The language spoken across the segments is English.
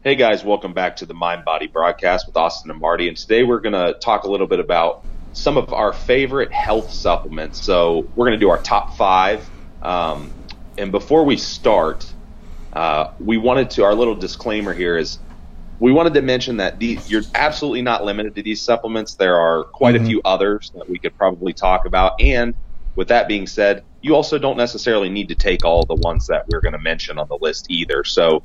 Hey guys, welcome back to the Mind Body broadcast with Austin and Marty. And today we're going to talk a little bit about some of our favorite health supplements. So we're going to do our top five. And before we start, our little disclaimer here is we wanted to mention that you're absolutely not limited to these supplements. There are quite a few others that we could probably talk about. And with that being said, you also don't necessarily need to take all the ones that we're going to mention on the list either. So,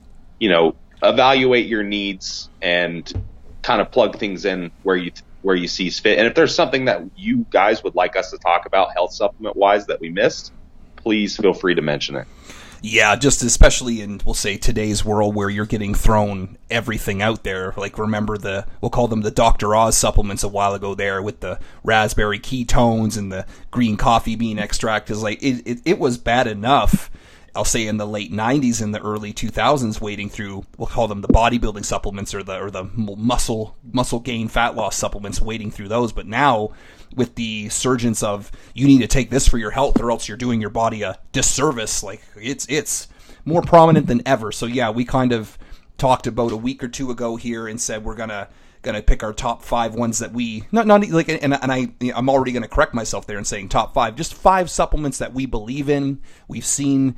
evaluate your needs and kind of plug things in where you see fit. And if there's something that you guys would like us to talk about health supplement wise that we missed, please feel free to mention it. Yeah, just especially in, we'll say, today's world where you're getting thrown everything out there. Like, remember we'll call them the Dr. Oz supplements a while ago there with the raspberry ketones and the green coffee bean extract. Is like, it was bad enough, I'll say, in the late 90s and the early 2000s, wading through, we'll call them the bodybuilding supplements or the muscle gain fat loss supplements, wading through those. But now, with the surgence of you need to take this for your health or else you're doing your body a disservice, like it's more prominent than ever. So yeah, we kind of talked about a week or two ago here and said we're gonna pick our top five ones that we not like, and I'm already gonna correct myself there and saying top five, just five supplements that we believe in, we've seen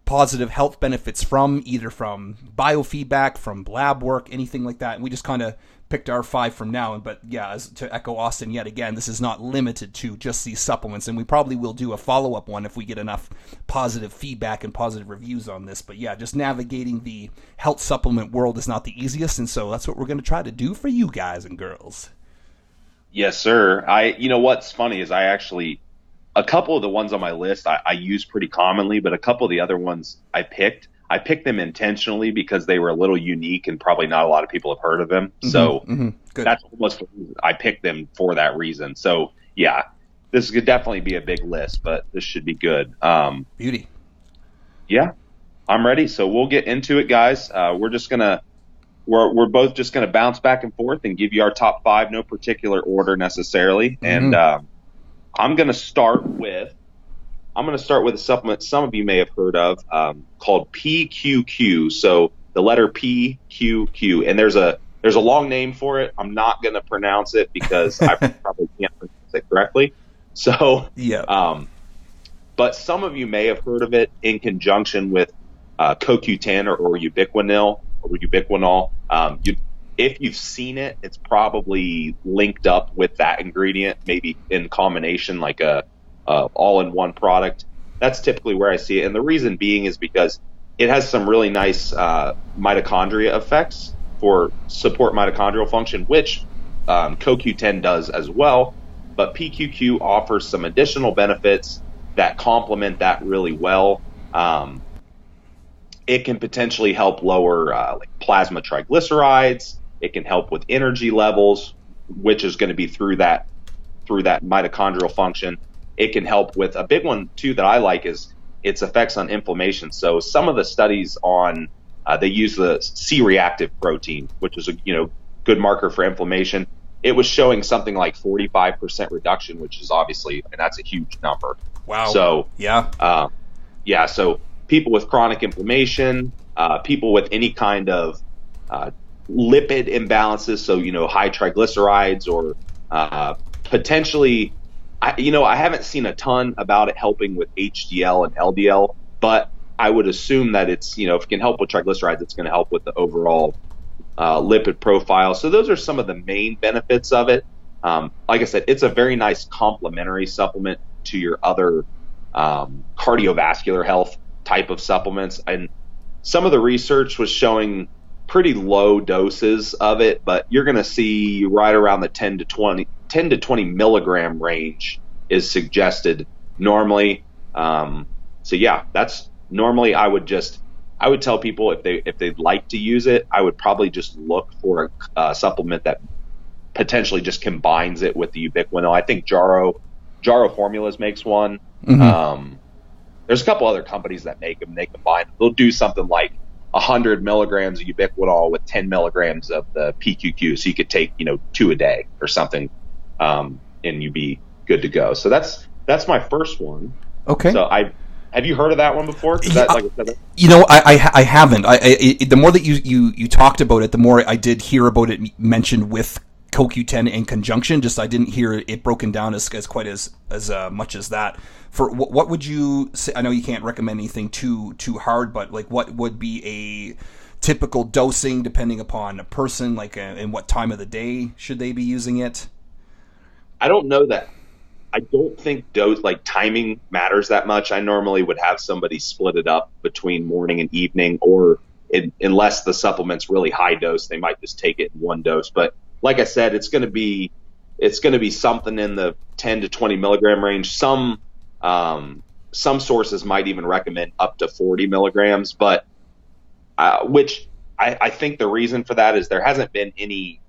positive health benefits from, either from biofeedback, from lab work, anything like that. And we just kind of picked our five from now. But yeah, to echo Austin yet again, this is not limited to just these supplements. And we probably will do a follow-up one if we get enough positive feedback and positive reviews on this. But yeah, just navigating the health supplement world is not the easiest. And so that's what we're going to try to do for you guys and girls. Yes, sir. What's funny is a couple of the ones on my list I use pretty commonly, but a couple of the other ones I picked them intentionally because they were a little unique and probably not a lot of people have heard of them. So that's almost I picked them for that reason. So yeah, this could definitely be a big list, but this should be good. Beauty. Yeah, I'm ready. So we'll get into it, guys. We're both just gonna bounce back and forth and give you our top five, no particular order necessarily, and I'm going to start with a supplement some of you may have heard of called PQQ. So the letter PQQ, and there's a long name for it. I'm not going to pronounce it because I probably can't pronounce it correctly. So yeah. But some of you may have heard of it in conjunction with CoQ10 or ubiquinol. If you've seen it, it's probably linked up with that ingredient, maybe in combination, like a all-in-one product. That's typically where I see it. And the reason being is because it has some really nice mitochondria effects for support mitochondrial function, which CoQ10 does as well. But PQQ offers some additional benefits that complement that really well. It can potentially help lower like plasma triglycerides. It can help with energy levels, which is going to be through that mitochondrial function. It can help with a big one too that I like is its effects on inflammation. So some of the studies on they use the C-reactive protein, which is a good marker for inflammation. It was showing something like 45% reduction, which is obviously, and that's a huge number. Wow. So yeah. So people with chronic inflammation, people with any kind of lipid imbalances, so high triglycerides or potentially, I haven't seen a ton about it helping with HDL and LDL, but I would assume that it's if it can help with triglycerides, it's going to help with the overall lipid profile. So those are some of the main benefits of it. Like I said, it's a very nice complementary supplement to your other cardiovascular health type of supplements, and some of the research was showing pretty low doses of it, but you're going to see right around the 10 to 20 milligram range is suggested normally. So yeah, that's normally I would tell people if they'd like to use it, I would probably just look for a supplement that potentially just combines it with the ubiquinol. I think Jaro Formulas makes one. There's a couple other companies that make them. They combine. They'll do something like 100 milligrams of ubiquinol with 10 milligrams of the PQQ. So you could take, 2 a day or something, and you'd be good to go. So that's my first one. Okay. So I Have you heard of that one before? That, like I said, I haven't. The more that you talked about it, the more I did hear about it mentioned with CoQ10 in conjunction. Just I didn't hear it broken down as quite as much as that. For what would you say? I know you can't recommend anything too hard, but like what would be a typical dosing depending upon a person, like in what time of the day should they be using it? I don't know that. I don't think dose like timing matters that much. I normally would have somebody split it up between morning and evening, or unless the supplement's really high dose, they might just take it in one dose. But like I said, it's going to be something in the 10 to 20 milligram range. Some sources might even recommend up to 40 milligrams, but which I think the reason for that is there hasn't been any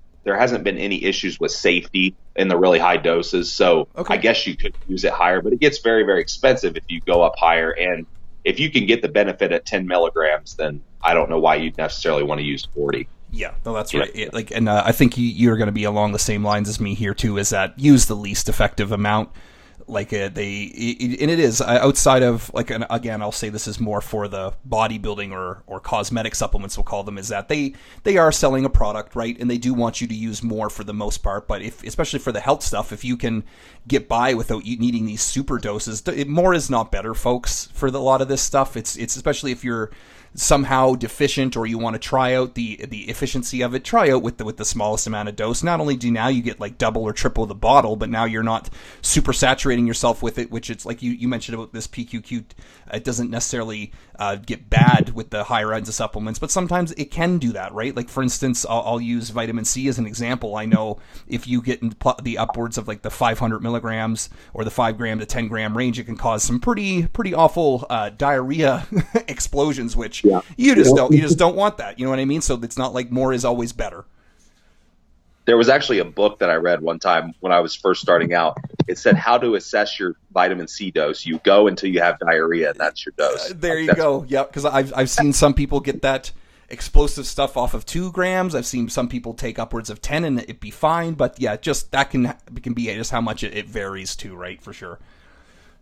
issues with safety in the really high doses. So okay. I guess you could use it higher, but it gets very, very expensive if you go up higher. And if you can get the benefit at 10 milligrams, then I don't know why you'd necessarily want to use 40. Yeah, no, that's right. I think you're going to be along the same lines as me here too. Is that use the least effective amount? Like and it is outside of like, and again, I'll say this is more for the bodybuilding or cosmetic supplements, we'll call them, is that they are selling a product, right? And they do want you to use more for the most part. But especially for the health stuff, if you can get by without needing these super doses, more is not better, folks. For a lot of this stuff, it's especially if you're somehow deficient or you want to try out the efficiency of it, try out with the smallest amount of dose. Not only do now you get like double or triple the bottle, but now you're not super saturating yourself with it, which it's like you mentioned about this PQQ. It doesn't necessarily get bad with the higher ends of supplements, but sometimes it can do that, right? Like for instance, I'll use vitamin C as an example. I know if you get in the upwards of like the 500 milligrams or the 5 gram to 10 gram range, it can cause some pretty awful diarrhea explosions, which you just don't want that. You know what I mean? So it's not like more is always better. There was actually a book that I read one time when I was first starting out. It said how to assess your vitamin C dose. You go until you have diarrhea, and that's your dose. There you go. Yeah, because I've seen some people get that explosive stuff off of 2 grams. I've seen some people take upwards of 10 and it be fine. But yeah, just that can be just how much it varies too, right? For sure.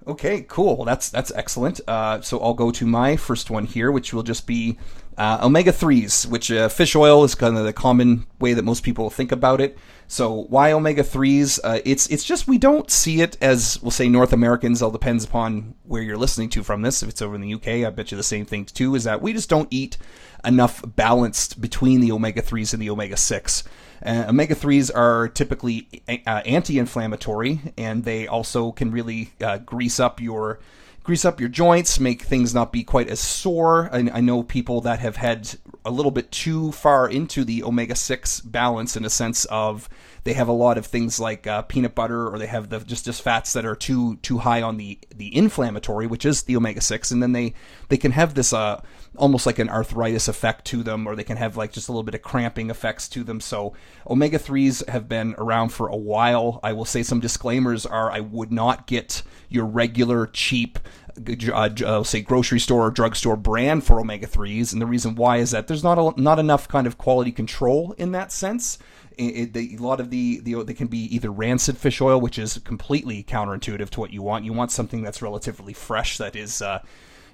Okay, cool. That's excellent. So I'll go to my first one here, which will just be omega-3s, which fish oil is kind of the common way that most people think about it. So why omega-3s? It's just we don't see it as, we'll say, North Americans. It all depends upon where you're listening to from this. If it's over in the UK, I bet you the same thing too, is that we just don't eat enough balanced between the omega-3s and the omega-6. Omega-3s are typically anti-inflammatory, and they also can really grease up your joints, make things not be quite as sore. I know people that have had a little bit too far into the omega-6 balance in a sense of they have a lot of things like peanut butter, or they have the just fats that are too high on the inflammatory, which is the omega-6, and then they can have this almost like an arthritis effect to them, or they can have like just a little bit of cramping effects to them. So omega-3s have been around for a while. I will say some disclaimers are I would not get your regular cheap say grocery store or drugstore brand for omega-3s, and the reason why is that there's not enough kind of quality control in that sense. A lot of they can be either rancid fish oil, which is completely counterintuitive to what you want. You want something that's relatively fresh, that is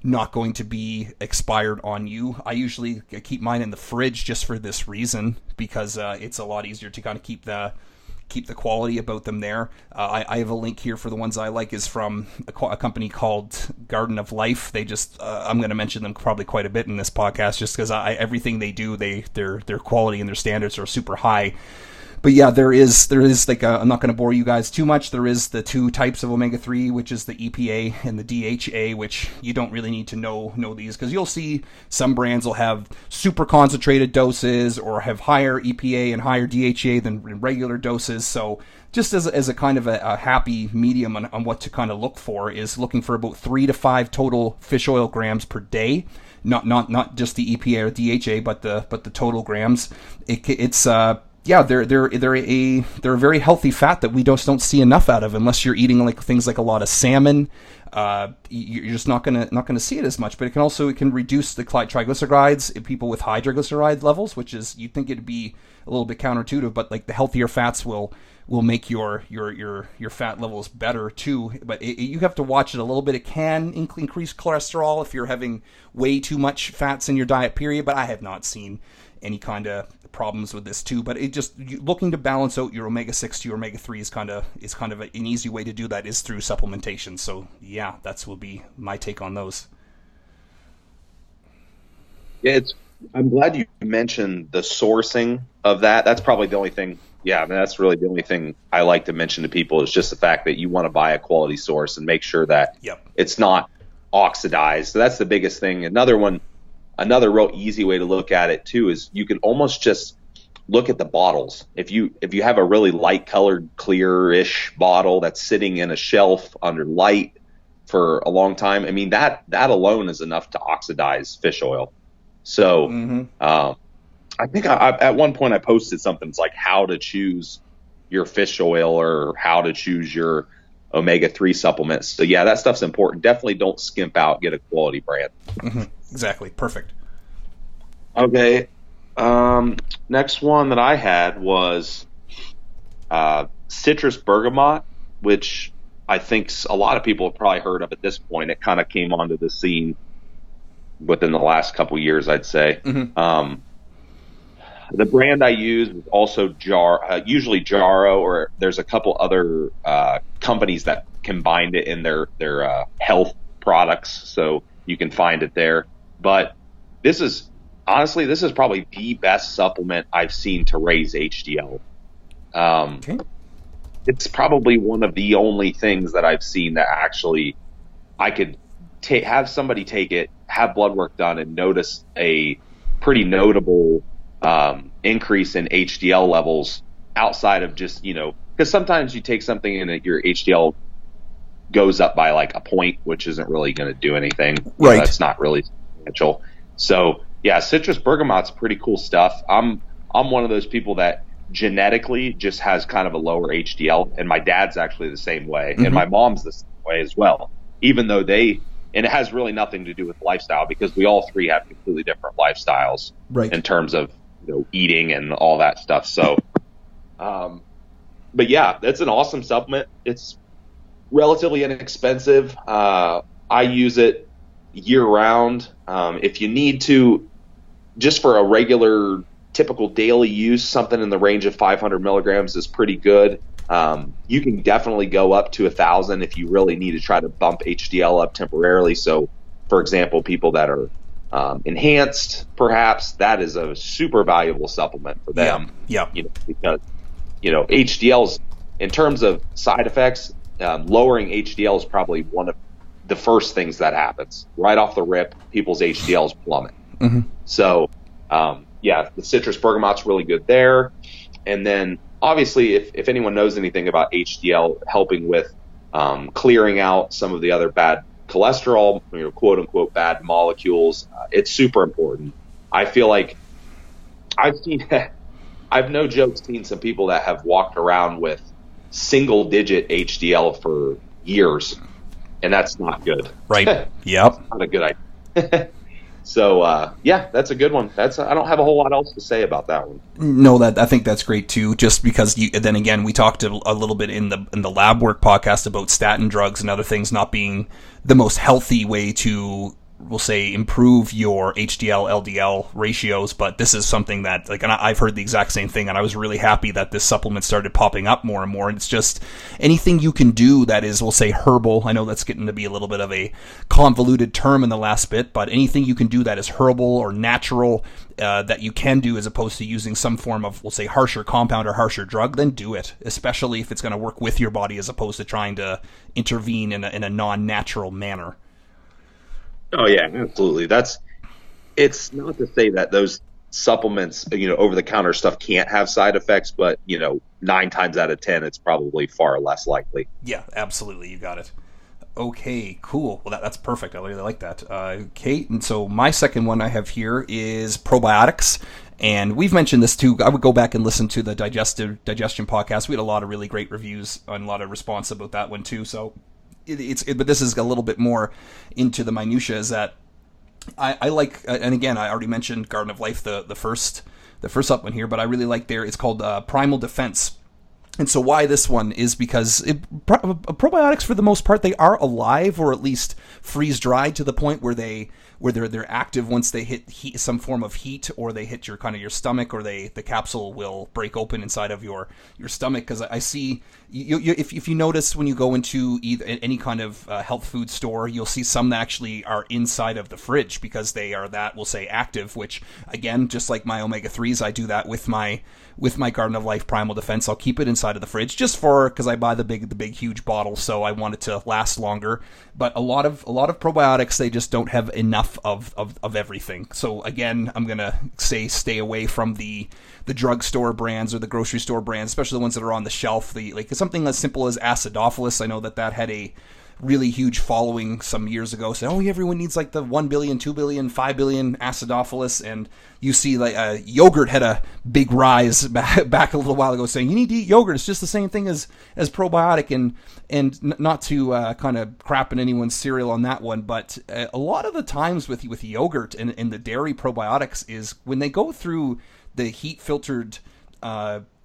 not going to be expired on you. I usually keep mine in the fridge just for this reason, because it's a lot easier to kind of keep the quality about them there. I have a link here for the ones I like, is from a company called Garden of Life. They just I'm going to mention them probably quite a bit in this podcast, just because everything they do, their quality and their standards are super high. But yeah, there is like I'm not going to bore you guys too much. There is the 2 types of omega-3, which is the EPA and the DHA, which you don't really need to know these, because you'll see some brands will have super concentrated doses or have higher EPA and higher DHA than regular doses. So just as a kind of a happy medium on what to kind of look for, is looking for about 3 to 5 total fish oil grams per day. Not just the EPA or DHA, but the total grams. They're a very healthy fat that we just don't see enough out of unless you're eating like things like a lot of salmon. You're just not gonna see it as much. But it can reduce the triglycerides in people with high triglyceride levels, which is, you'd think it'd be a little bit counterintuitive, but like the healthier fats will will make your fat levels better too. But you have to watch it a little bit. It can increase cholesterol if you're having way too much fats in your diet, period. But I have not seen any kind of problems with this too. But it just looking to balance out your omega-6 to your omega-3 is kind of an easy way to do that is through supplementation. So yeah, that's will be my take on those. Yeah, I'm glad you mentioned the sourcing of that. That's probably the only thing. Yeah, I mean, that's really the only thing I like to mention to people is just the fact that you want to buy a quality source and make sure that it's not oxidized. So that's the biggest thing. Another real easy way to look at it too is you can almost just look at the bottles. If you have a really light colored, clear-ish bottle that's sitting in a shelf under light for a long time, I mean, that alone is enough to oxidize fish oil. So I think at one point I posted something it's like how to choose your fish oil or how to choose your omega-3 supplements. So yeah, that stuff's important. Definitely don't skimp out. Get a quality brand. Exactly. Perfect. Okay. Next one that I had was citrus bergamot, which I think a lot of people have probably heard of at this point. It kind of came onto the scene within the last couple years, I'd say. The brand I use is also usually Jarrow, or there's a couple other companies that combined it in their health products, so you can find it there. But this is probably the best supplement I've seen to raise HDL. It's probably one of the only things that I've seen that actually I could have somebody take it, have blood work done, and notice a pretty notable increase in HDL levels outside of just, because sometimes you take something and your HDL goes up by like a point, which isn't really going to do anything. Right. That's not really substantial. So yeah, citrus bergamot's pretty cool stuff. I'm one of those people that genetically just has kind of a lower HDL, and my dad's actually the same way, and my mom's the same way as well, even though and it has really nothing to do with lifestyle because we all three have completely different lifestyles in terms of eating and all that stuff. So, but yeah, that's an awesome supplement. It's relatively inexpensive. I use it year round. If you need to, just for a regular, typical daily use, something in the range of 500 milligrams is pretty good. You can definitely go up to 1,000 if you really need to try to bump HDL up temporarily. So, for example, people that are enhanced, perhaps, that is a super valuable supplement for them. Yeah. Because HDLs, in terms of side effects, lowering HDL is probably one of the first things that happens right off the rip. People's HDLs plummet. So, yeah, the citrus bergamot's really good there. And then, obviously, if anyone knows anything about HDL helping with clearing out some of the other bad cholesterol, quote unquote bad molecules, it's super important. I feel like I've no joke seen some people that have walked around with single digit HDL for years, and that's not good. Right. Yep. Not a good idea. So, yeah, that's a good one. I don't have a whole lot else to say about that one. No, I think that's great too. Just because then again, we talked a little bit in the lab work podcast about statin drugs and other things not being the most healthy way to, we'll say, improve your HDL LDL ratios. But this is something that, and I've heard the exact same thing, and I was really happy that this supplement started popping up more and more. And it's just anything you can do that is, we'll say, herbal. I know that's getting to be a little bit of a convoluted term in the last bit, but anything you can do that is herbal or natural that you can do as opposed to using some form of, we'll say, harsher compound or harsher drug, then do it, especially if it's going to work with your body as opposed to trying to intervene in a non-natural manner. Oh yeah, absolutely. It's not to say that those supplements, over the counter stuff can't have side effects, but 9 times out of 10, it's probably far less likely. Yeah, absolutely. You got it. Okay, cool. Well, that's perfect. I really like that. Okay, and so my second one I have here is probiotics. And we've mentioned this too. I would go back and listen to the digestion podcast. We had a lot of really great reviews and a lot of response about that one too. So but this is a little bit more into the minutia. Is that I like, and again, I already mentioned Garden of Life, the first supplement here, but I really like it's called Primal Defense. And so why this one is because probiotics, for the most part, they are alive, or at least freeze dried to the point where they're active once they hit heat, some form of heat, or they hit your kind of your stomach, or the capsule will break open inside of your stomach. Because I see if you notice when you go into any kind of health food store, you'll see some that actually are inside of the fridge because they are that, we'll say, active. Which again, just like my omega-3s, I do that with my Garden of Life Primal Defense. I'll keep it inside of the fridge because I buy the big huge bottle, so I want it to last longer. But a lot of probiotics, they just don't have enough of everything. So again, I'm gonna say stay away from the drugstore brands or the grocery store brands, especially the ones that are on the shelf. Like something as simple as acidophilus. I know that had a really huge following some years ago, saying, everyone needs like the 1 billion, 2 billion, 5 billion acidophilus. And you see like yogurt had a big rise back a little while ago, saying you need to eat yogurt. It's just the same thing as probiotic. And not to kind of crap in anyone's cereal on that one, but a lot of the times with yogurt and the dairy probiotics is when they go through the heat filtered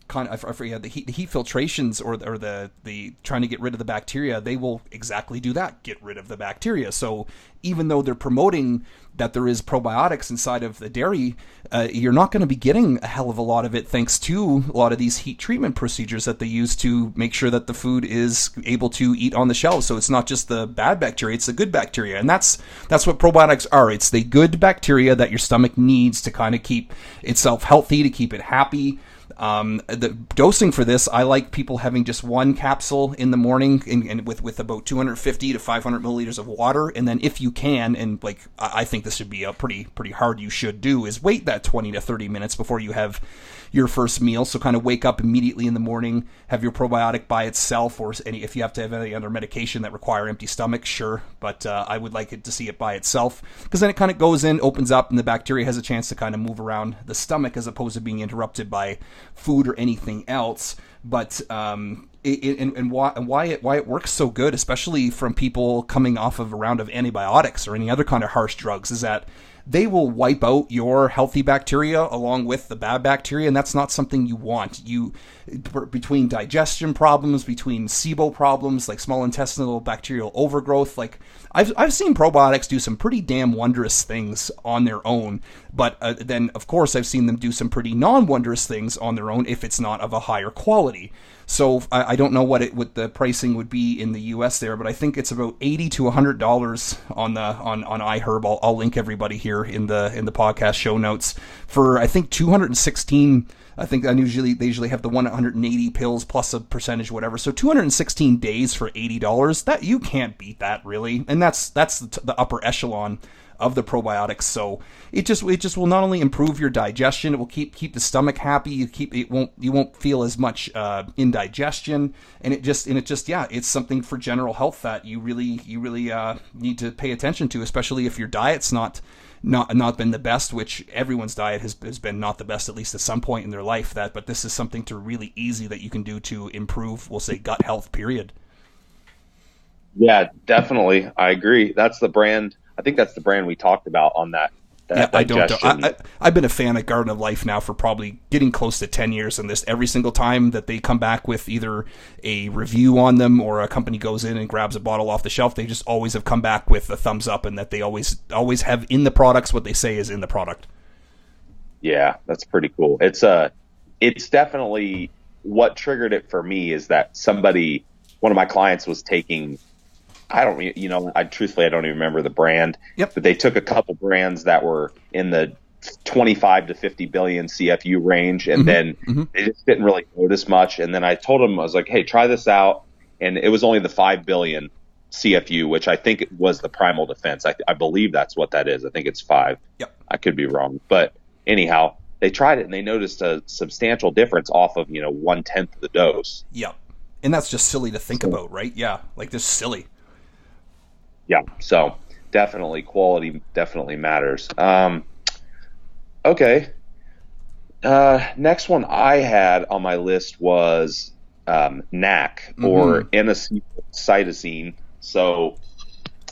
I forget the heat filtrations or the trying to get rid of the bacteria, they will exactly do that, get rid of the bacteria. So even though they're promoting that there is probiotics inside of the dairy, you're not going to be getting a hell of a lot of it, thanks to a lot of these heat treatment procedures that they use to make sure that the food is able to eat on the shelves. So it's not just the bad bacteria, it's the good bacteria. And that's what probiotics are. It's the good bacteria that your stomach needs to kind of keep itself healthy, to keep it happy. The dosing for this, I like people having just one capsule in the morning and with about 250 to 500 milliliters of water. And then if you can, and like I think this should be a pretty hard, you should do, is wait that 20 to 30 minutes before you have your first meal. So kind of wake up immediately in the morning, have your probiotic by itself, or if you have to have any other medication that require empty stomach, sure. But I would like it to see it by itself, because then it kind of goes in, opens up, and the bacteria has a chance to kind of move around the stomach as opposed to being interrupted by food or anything else. But why it works so good, especially from people coming off of a round of antibiotics or any other kind of harsh drugs, is that they will wipe out your healthy bacteria along with the bad bacteria, and that's not something you want. Between digestion problems, between SIBO problems, like small intestinal bacterial overgrowth, like I've seen probiotics do some pretty damn wondrous things on their own, but then of course I've seen them do some pretty non-wondrous things on their own if it's not of a higher quality. So I don't know what the pricing would be in the U.S. there, but I think it's about $80 to $100 on iHerb. I'll link everybody here in the podcast show notes for, I think, 216. I think they usually have the 180 pills plus a percentage, whatever. So 216 days for $80. That, you can't beat that, really. And that's the upper echelon of the probiotics. So it just will not only improve your digestion, it will keep the stomach happy. You won't feel as much indigestion, and it's something for general health that you really need to pay attention to, especially if your diet's not been the best, which everyone's diet has been not the best, at least at some point in their life. But this is something really easy that you can do to improve, we'll say, gut health, period. Yeah, definitely. I agree. That's the brand. I think that's the brand we talked about on that. Yeah, I've been a fan of Garden of Life now for probably getting close to 10 years, and this every single time that they come back with either a review on them or a company goes in and grabs a bottle off the shelf, they just always have come back with a thumbs up, and that they always have in the products what they say is in the product. Yeah, that's pretty cool. It's definitely what triggered it for me is that one of my clients was taking, truthfully, I don't even remember the brand. Yep. But they took a couple brands that were in the 25 to 50 billion CFU range, and then they just didn't really notice much. And then I told them, I was like, hey, try this out. And it was only the 5 billion CFU, which I think it was the Primal Defense. I believe that's what that is. I think it's 5. Yep. I could be wrong. But anyhow, they tried it, and they noticed a substantial difference off of, 1/10 of the dose. Yep. And that's just silly to think about, right? Yeah, like just silly. Yeah, so definitely quality definitely matters. Okay. Next one I had on my list was NAC, or N-acetylcytosine. So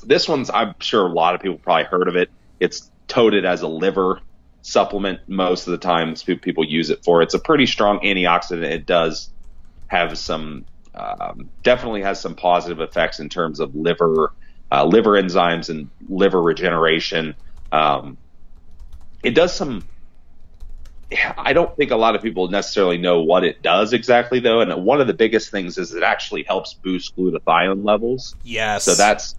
this one's, I'm sure a lot of people probably heard of it. It's touted as a liver supplement most of the time. People use it for. It's a pretty strong antioxidant. It does have some definitely has some positive effects in terms of liver enzymes and liver regeneration. It does some. I don't think a lot of people necessarily know what it does exactly, though. And one of the biggest things is it actually helps boost glutathione levels. Yes. So that's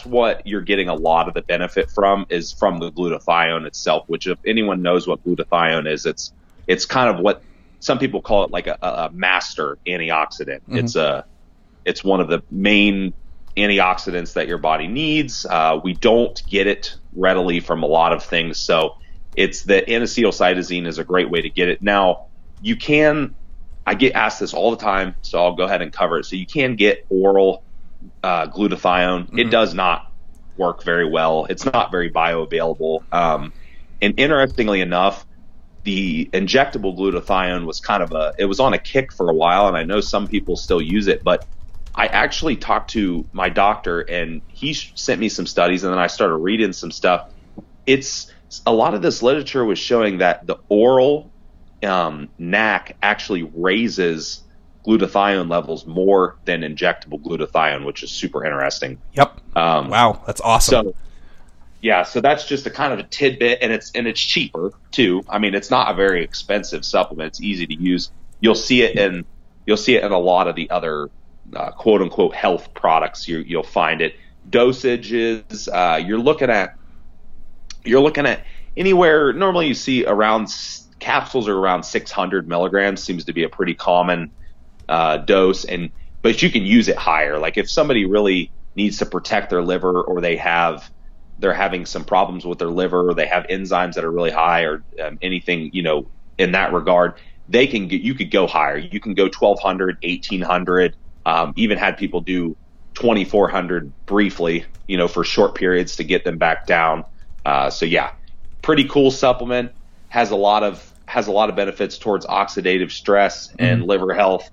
what you're getting a lot of the benefit from, is from the glutathione itself, which, if anyone knows what glutathione is, it's kind of what some people call it, like a master antioxidant. Mm-hmm. It's one of the main antioxidants that your body needs. We don't get it readily from a lot of things. So it's the N-acetylcytosine is a great way to get it. Now, I get asked this all the time, so I'll go ahead and cover it. So you can get oral glutathione. Mm-hmm. It does not work very well. It's not very bioavailable. And interestingly enough, the injectable glutathione was it was on a kick for a while, and I know some people still use it, but I actually talked to my doctor, and he sent me some studies, and then I started reading some stuff. A lot of this literature was showing that the oral NAC actually raises glutathione levels more than injectable glutathione, which is super interesting. Yep. Wow, that's awesome. So, yeah, so that's just a kind of a tidbit, and it's cheaper too. I mean, it's not a very expensive supplement. It's easy to use. You'll see it in a lot of the other quote unquote health products. You'll find it. Dosages. You're looking at anywhere. Normally, you see capsules are around 600 milligrams. Seems to be a pretty common dose, but you can use it higher. Like if somebody really needs to protect their liver, or they're having some problems with their liver, or they have enzymes that are really high, or anything, in that regard, you could go higher. You can go 1200, 1800, even had people do 2400 briefly, for short periods to get them back down. So yeah, pretty cool supplement, has a lot of benefits towards oxidative stress and liver health.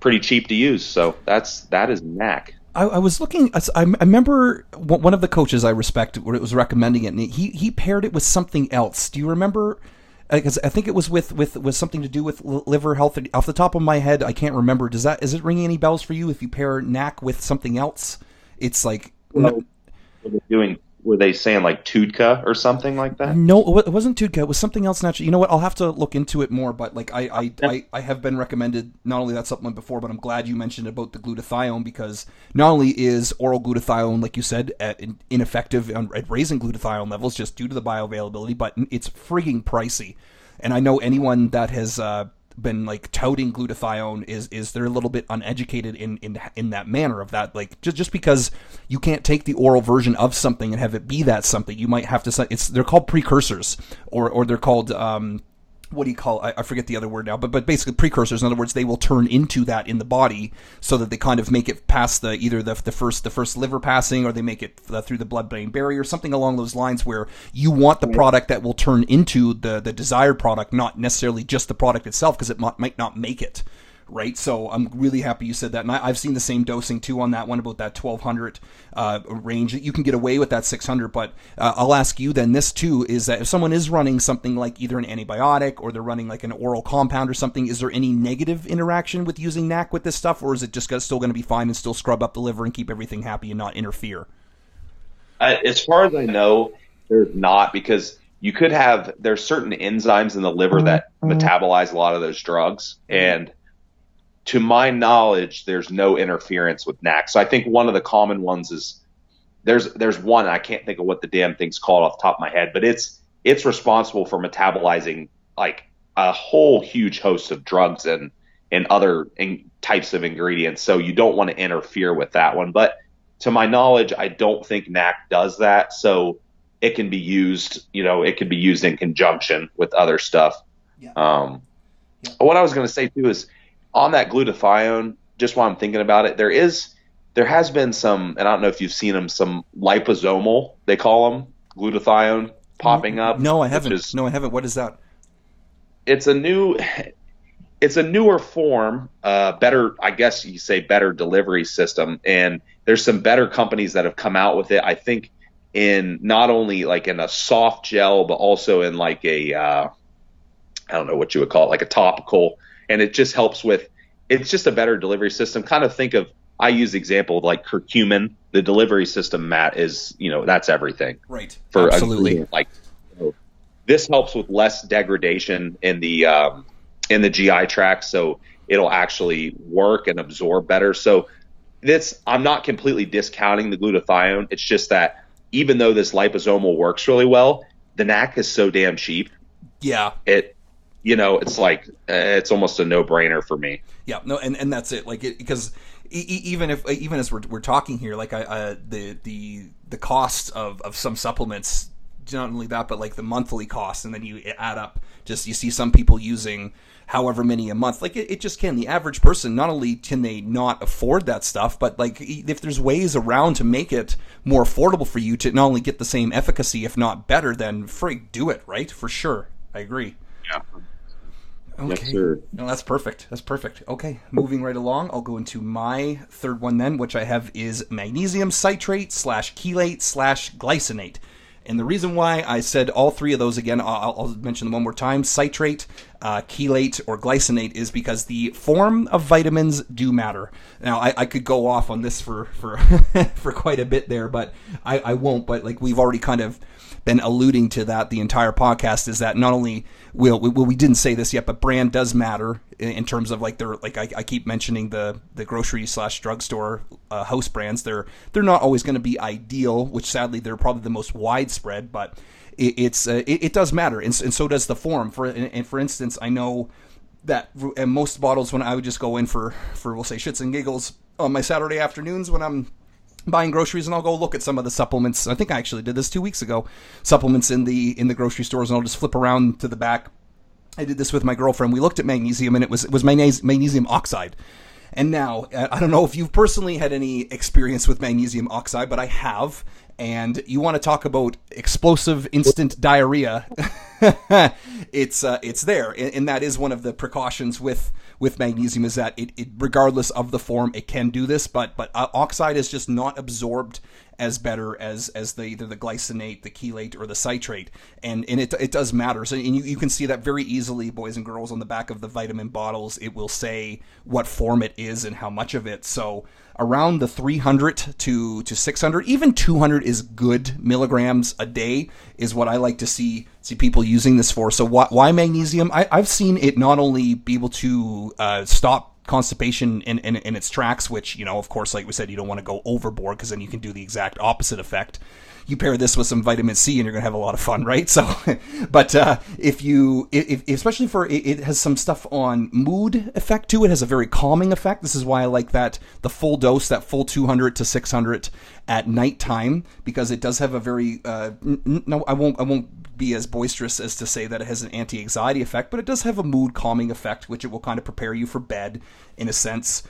Pretty cheap to use. So that is NAC. I was looking. I remember one of the coaches I respect was recommending it, and he paired it with something else. Do you remember? Because I think it was with something to do with liver health. Off the top of my head, I can't remember. Is it ringing any bells for you? If you pair NAC with something else, it's like. Were they saying like Tudka or something like that? No, it wasn't Tudka. It was something else natural. You know what? I'll have to look into it more. But like I have been recommended not only that supplement before, but I'm glad you mentioned about the glutathione, because not only is oral glutathione, like you said, ineffective at raising glutathione levels just due to the bioavailability, but it's frigging pricey. And I know anyone that has been like touting glutathione is they're a little bit uneducated in that manner of that, like just because you can't take the oral version of something and have it be that something, you might have to, they're called precursors, or they're called what do you call, I forget the other word now, but basically precursors. In other words, they will turn into that in the body so that they kind of make it past either the first liver passing, or they make it through the blood-brain barrier, something along those lines, where you want the product that will turn into the desired product, not necessarily just the product itself, because it might not make it. Right, so I'm really happy you said that, and I've seen the same dosing too on that one, about that 1200 range. You can get away with that 600, but I'll ask you then this too, is that if someone is running something like either an antibiotic, or they're running like an oral compound or something, is there any negative interaction with using NAC with this stuff, or is it just still going to be fine and still scrub up the liver and keep everything happy and not interfere? As far as I know, there's not, because there's certain enzymes in the liver that metabolize a lot of those drugs, and to my knowledge, there's no interference with NAC. So I think one of the common ones is there's one, I can't think of what the damn thing's called off the top of my head, but it's responsible for metabolizing like a whole huge host of drugs and other types of ingredients. So you don't want to interfere with that one. But to my knowledge, I don't think NAC does that. So it can be used, in conjunction with other stuff. Yeah. What I was going to say too is, on that glutathione, just while I'm thinking about it, there has been some, and I don't know if you've seen them, some liposomal, they call them, glutathione popping up. No, I haven't. What is that? It's a newer form, better, I guess you say better delivery system. And there's some better companies that have come out with it. I think in not only like in a soft gel, but also in like I don't know what you would call it, like a topical. and it just helps with. It's just a better delivery system. Kind of think of. I use the example of like curcumin. The delivery system, Matt, is that's everything. Right. For Absolutely. This helps with less degradation in the GI tract, so it'll actually work and absorb better. So I'm not completely discounting the glutathione. It's just that even though this liposomal works really well, the NAC is so damn cheap. Yeah. It's like it's almost a no-brainer for me. Yeah. No, and that's it. Like because even as we're talking here, like the cost of some supplements, not only that, but like the monthly cost, and then you add up. Just you see some people using however many a month. Like it just can. The average person, not only can they not afford that stuff, but like if there's ways around to make it more affordable for you to not only get the same efficacy, if not better, then frig, do it, right? For sure. I agree. Yeah. Okay. Yes, sir. No, that's perfect. That's perfect. Okay, moving right along, I'll go into my third one then, which I have is magnesium citrate / chelate / glycinate. And the reason why I said all three of those again, I'll mention them one more time, citrate, chelate, or glycinate, is because the form of vitamins do matter. Now, I could go off on this for for quite a bit there, but I won't. But like we've already kind of been alluding to that the entire podcast, is that not only we didn't say this yet, but brand does matter in terms of like they're like I keep mentioning the grocery / drugstore house brands. They're not always going to be ideal, which sadly they're probably the most widespread, but it does matter, and so does the form. For instance, I know that in most bottles, when I would just go in for we'll say shits and giggles on my Saturday afternoons when I'm buying groceries, and I'll go look at some of the supplements. I think I actually did this 2 weeks ago. Supplements in the grocery stores, and I'll just flip around to the back. I did this with my girlfriend. We looked at magnesium, and it was magnesium oxide. And now, I don't know if you've personally had any experience with magnesium oxide, but I have. And you want to talk about explosive instant diarrhea? It's there, and that is one of the precautions with magnesium, is that it regardless of the form, it can do this. But oxide is just not absorbed as better as either the glycinate, the chelate, or the citrate, and it does matter. So and you can see that very easily, boys and girls, on the back of the vitamin bottles. It will say what form it is and how much of it. So around the 300 to 600, even 200 is good milligrams a day is what I like to see people using this for. So why magnesium? I've seen it not only be able to stop constipation in its tracks, which, of course, like we said, you don't want to go overboard because then you can do the exact opposite effect. You pair this with some vitamin C and you're going to have a lot of fun, right? So, but if especially for, it has some stuff on mood effect too. It has a very calming effect. This is why I like the full dose, that full 200 to 600 at nighttime, because it does have a very, no, I won't be as boisterous as to say that it has an anti-anxiety effect, but it does have a mood calming effect, which it will kind of prepare you for bed in a sense.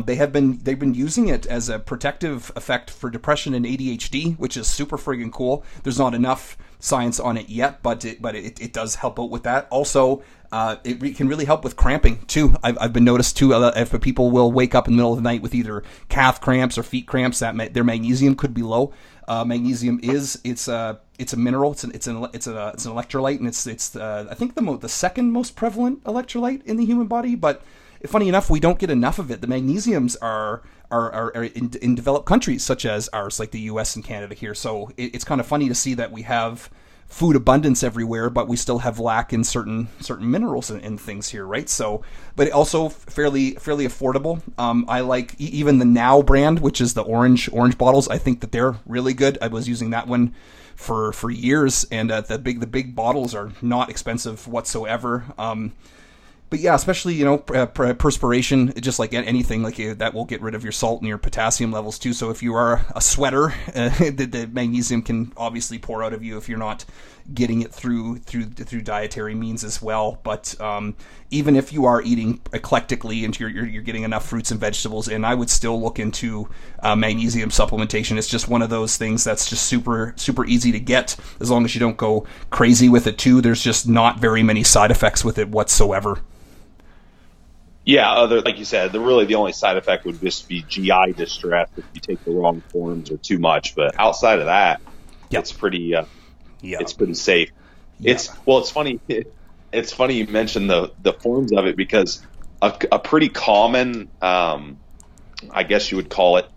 They've been using it as a protective effect for depression and ADHD, which is super friggin' cool. There's not enough science on it yet, but it does help out with that. Also, it can really help with cramping too. I've been noticed too, if people will wake up in the middle of the night with either calf cramps or feet cramps, that their magnesium could be low. Magnesium it's a mineral. It's an electrolyte, and it's I think the second most prevalent electrolyte in the human body. But funny enough, we don't get enough of it. The magnesiums are in developed countries such as ours, like the U.S. and Canada here. So it's kind of funny to see that we have food abundance everywhere, but we still have lack in certain minerals and things here, right? So, but also fairly affordable. I like even the Now brand, which is the orange bottles. I think that they're really good. I was using that one for years, and the big bottles are not expensive whatsoever. But yeah, especially, perspiration, just like anything, like that will get rid of your salt and your potassium levels too. So if you are a sweater, the magnesium can obviously pour out of you if you're not getting it through dietary means as well. But even if you are eating eclectically and you're getting enough fruits and vegetables in, I would still look into magnesium supplementation. It's just one of those things that's just super easy to get, as long as you don't go crazy with it too. There's just not very many side effects with it whatsoever. Yeah, like you said, the only side effect would just be GI distress if you take the wrong forms or too much. But outside of that, It's pretty it's pretty safe. Yep. It's funny. It's funny you mentioned the forms of it, because a pretty common, I guess you would call it,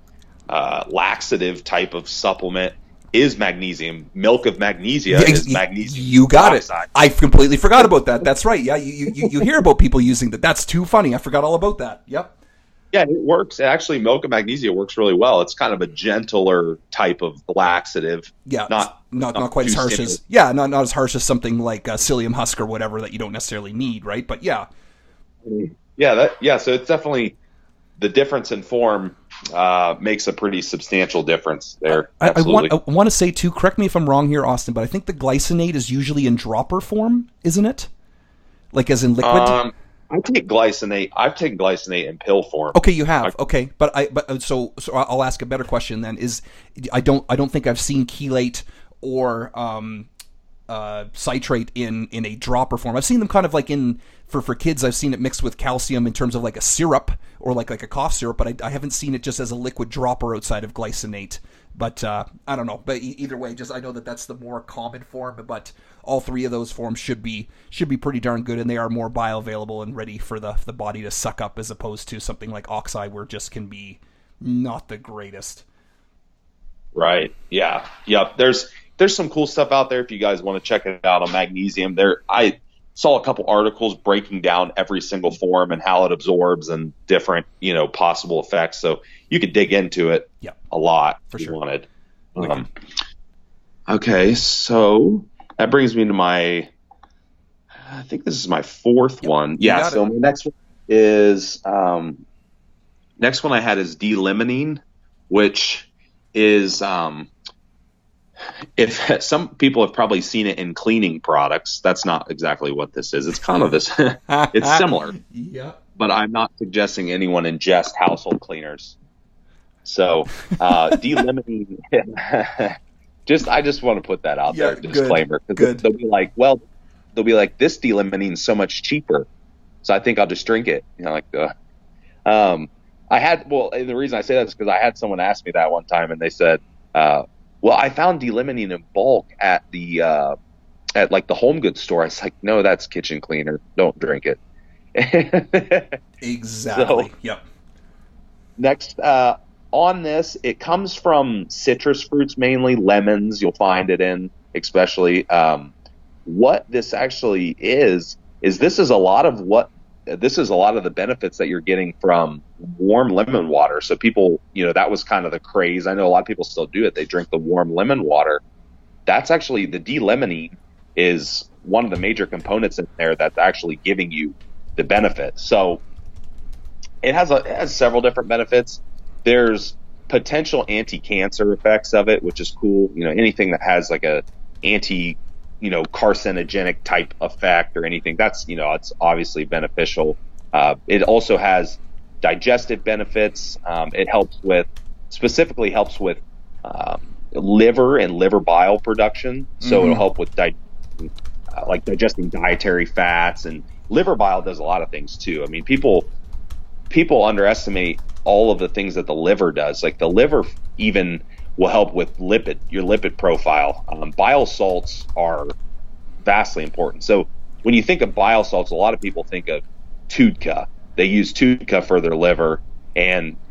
laxative type of supplement is magnesium. Milk of magnesia is magnesium. You got oxide. It. I completely forgot about that. That's right. Yeah, you hear about people using that. That's too funny. I forgot all about that. Yep. Yeah, it works. Actually, milk of magnesia works really well. It's kind of a gentler type of laxative. Yeah, not quite as harsh as not as harsh as something like psyllium husk or whatever that you don't necessarily need, right? But yeah. So it's definitely the difference in form makes a pretty substantial difference there. I want to say too. Correct me if I'm wrong here, Austin, but I think the glycinate is usually in dropper form, isn't it? Like as in liquid. I take glycinate. I've taken glycinate in pill form. Okay, you have. Okay, but so I'll ask a better question then. I don't think I've seen chelate or citrate in a dropper form. I've seen them kind of like for kids. I've seen it mixed with calcium in terms of like a syrup or like a cough syrup, but I haven't seen it just as a liquid dropper outside of glycinate. But I don't know. But either way, just I know that that's the more common form. But all three of those forms should be pretty darn good, and they are more bioavailable and ready for the body to suck up, as opposed to something like oxide, where it just can be not the greatest. Right. Yeah. Yep. There's some cool stuff out there if you guys want to check it out on magnesium. I saw a couple articles breaking down every single form and how it absorbs and different, possible effects. So you could dig into it a lot if you wanted. Okay, so that brings me to I think this is my fourth one. Yeah, so my next one is, next one I had is D-limonene, which is, if some people have probably seen it in cleaning products, that's not exactly what this is. It's kind of this, it's similar. Yeah. But I'm not suggesting anyone ingest household cleaners. So, D-limonene, I just want to put that out there, disclaimer. Good. They'll be like, this D-limonene is so much cheaper, so I think I'll just drink it. And the reason I say that is because I had someone ask me that one time, and they said, I found D-limonene in bulk at the like the home goods store. I was like, no, that's kitchen cleaner. Don't drink it. Exactly. So, yep. Next, on this, it comes from citrus fruits, mainly lemons. You'll find it in, especially. What this actually is this is a lot of the benefits that you're getting from warm lemon water. So people, that was kind of the craze. I know a lot of people still do it. They drink the warm lemon water. That's actually, the D-limonene is one of the major components in there that's actually giving you the benefit. So it has several different benefits. There's potential anti-cancer effects of it, which is cool. Anything that has like a carcinogenic type effect or anything, that's, it's obviously beneficial. It also has digestive benefits. It specifically helps with liver and liver bile production. So it'll help with digesting dietary fats, and liver bile does a lot of things too. I mean, people underestimate all of the things that the liver does. Like the liver even will help with your lipid profile. Bile salts are vastly important. So when you think of bile salts, a lot of people think of TUDCA. They use TUDCA for their liver,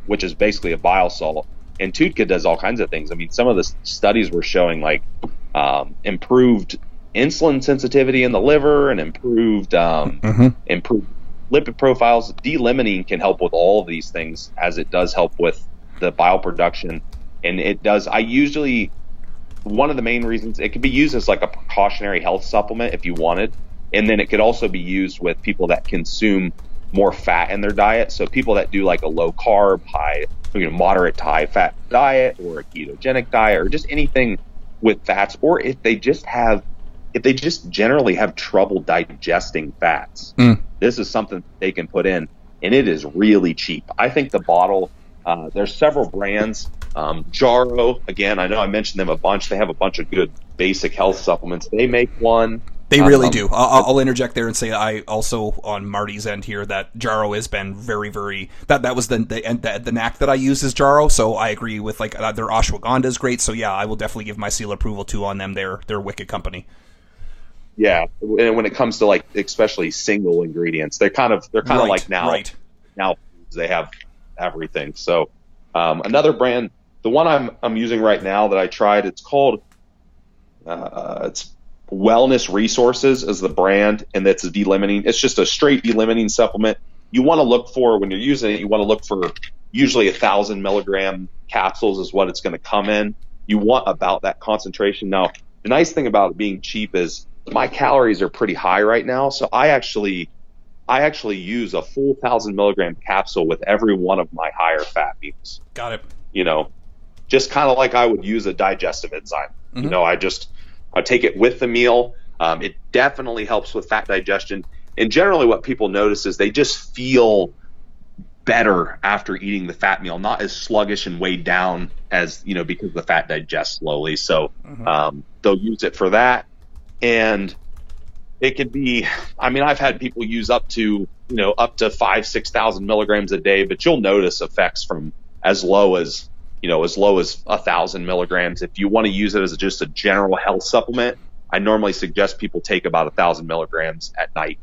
which is basically a bile salt. And TUDCA does all kinds of things. I mean, some of the studies were showing like improved insulin sensitivity in the liver and improved lipid profiles. D-limonene can help with all of these things, as it does help with the bile production. And it does, one of the main reasons, it could be used as like a precautionary health supplement if you wanted. And then it could also be used with people that consume more fat in their diet. So people that do like a low carb, moderate to high fat diet, or a ketogenic diet, or just anything with fats, or if they just generally have trouble digesting fats. This is something they can put in, and it is really cheap. I think the bottle, there's several brands. Jarrow, again, I know I mentioned them a bunch. They have a bunch of good basic health supplements. They make one. They really do. I'll interject there and say I also, on Marty's end here, that Jarrow has been very, very, that was the knack that I use is Jarrow. So I agree with their ashwagandha is great. So yeah, I will definitely give my seal approval too on them. They're a wicked company. Yeah, and when it comes to like especially single ingredients, they're kind of Right, like now they have everything. So another brand, the one I'm using right now that I tried, it's called it's Wellness Resources is the brand, and that's a D-limonene. It's just a straight D-limonene supplement. You want to look for, when you're using it, you want to look for usually 1,000 milligram capsules is what it's going to come in. You want about that concentration. Now, the nice thing about it being cheap is my calories are pretty high right now, so I actually use a full 1,000 milligram capsule with every one of my higher fat meals. Got it. You know, just kind of like I would use a digestive enzyme. Mm-hmm. You know, I take it with the meal. It definitely helps with fat digestion. And generally what people notice is they just feel better after eating the fat meal, not as sluggish and weighed down as, you know, because the fat digests slowly. So they'll use it for that. And it could be, I mean, I've had people use up to 5,000-6,000 milligrams a day, but you'll notice effects from as low as 1,000 milligrams. If you want to use it as just a general health supplement, I normally suggest people take about 1,000 milligrams at night,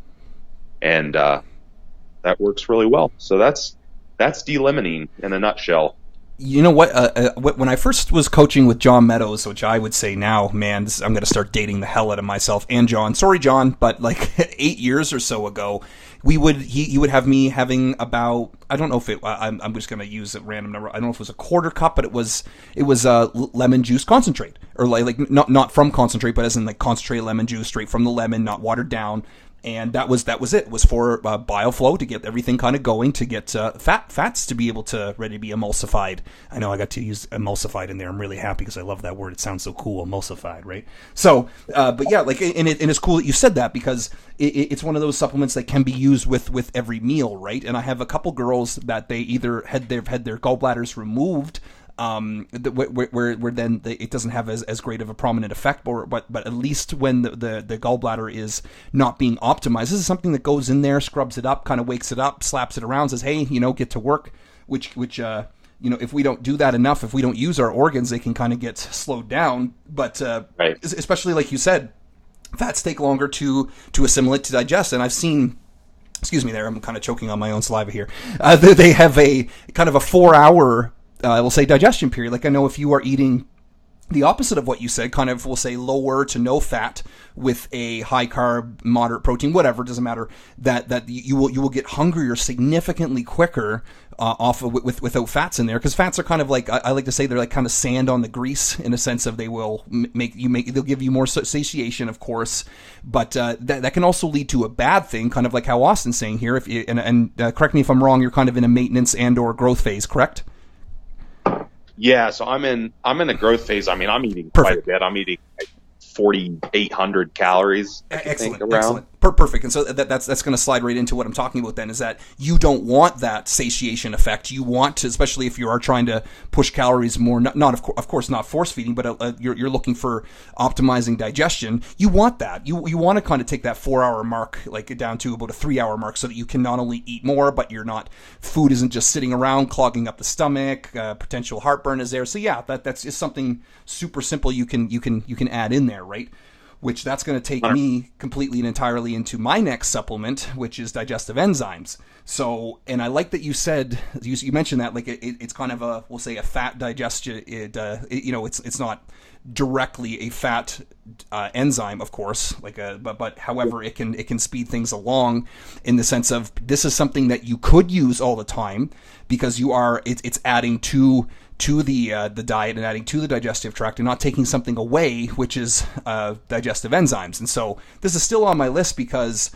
and that works really well. So that's D-limonene in a nutshell. You know what? When I first was coaching with John Meadows, which I would say now, man, I'm going to start dating the hell out of myself and John. Sorry, John, but like 8 years or so ago, he would have me having about, I don't know if I'm just going to use a random number. I don't know if it was a quarter cup, but it was lemon juice concentrate, or like not from concentrate, but as in like concentrated lemon juice straight from the lemon, not watered down. And that was it. It was for bioflow, to get everything kind of going, to get fats to be able to ready to be emulsified. I know I got to use emulsified in there. I'm really happy because I love that word. It sounds so cool, emulsified, right? So, but yeah, like, and it's cool that you said that, because it's one of those supplements that can be used with every meal, right? And I have a couple girls that they either had their gallbladders removed, where then it doesn't have as great of a prominent effect, but at least when the gallbladder is not being optimized, this is something that goes in there, scrubs it up, kind of wakes it up, slaps it around, says, hey, get to work, which if we don't do that enough, if we don't use our organs, they can kind of get slowed down. But right. Especially like you said, fats take longer to assimilate, to digest, and I've seen, excuse me there, I'm kind of choking on my own saliva here, they have a kind of a 4-hour we'll say digestion period. Like, I know if you are eating the opposite of what you said, kind of, we'll say lower to no fat with a high carb, moderate protein, whatever, doesn't matter, that you will get hungrier significantly quicker off of without fats in there, because fats are kind of like, I like to say, they're like kind of sand on the grease, in a sense of they will they'll give you more satiation, of course, but that can also lead to a bad thing, kind of like how Austin's saying here. If you, and correct me if I'm wrong, you're kind of in a maintenance and or growth phase, correct? Yeah, so I'm in a growth phase. I mean, I'm eating quite a bit. I'm eating 4,800 calories. Excellent. Perfect. And so that's going to slide right into what I'm talking about then, is that you don't want that satiation effect. You want to, especially if you are trying to push calories more, not of course not force feeding, but you're looking for optimizing digestion. You want that. You want to kind of take that 4-hour mark, like down to about a 3-hour mark, so that you can not only eat more, but food isn't just sitting around clogging up the stomach. Potential heartburn is there. So yeah, that's just something super simple you can add in there, right? Which that's going to take me completely and entirely into my next supplement, which is digestive enzymes. So, and I like that you said, you mentioned that, like, it's kind of a, we'll say, a fat digestion. It's not directly a fat enzyme, of course, but however, it can speed things along, in the sense of, this is something that you could use all the time, because it's adding to the diet and adding to the digestive tract, and not taking something away, which is digestive enzymes. And so this is still on my list, because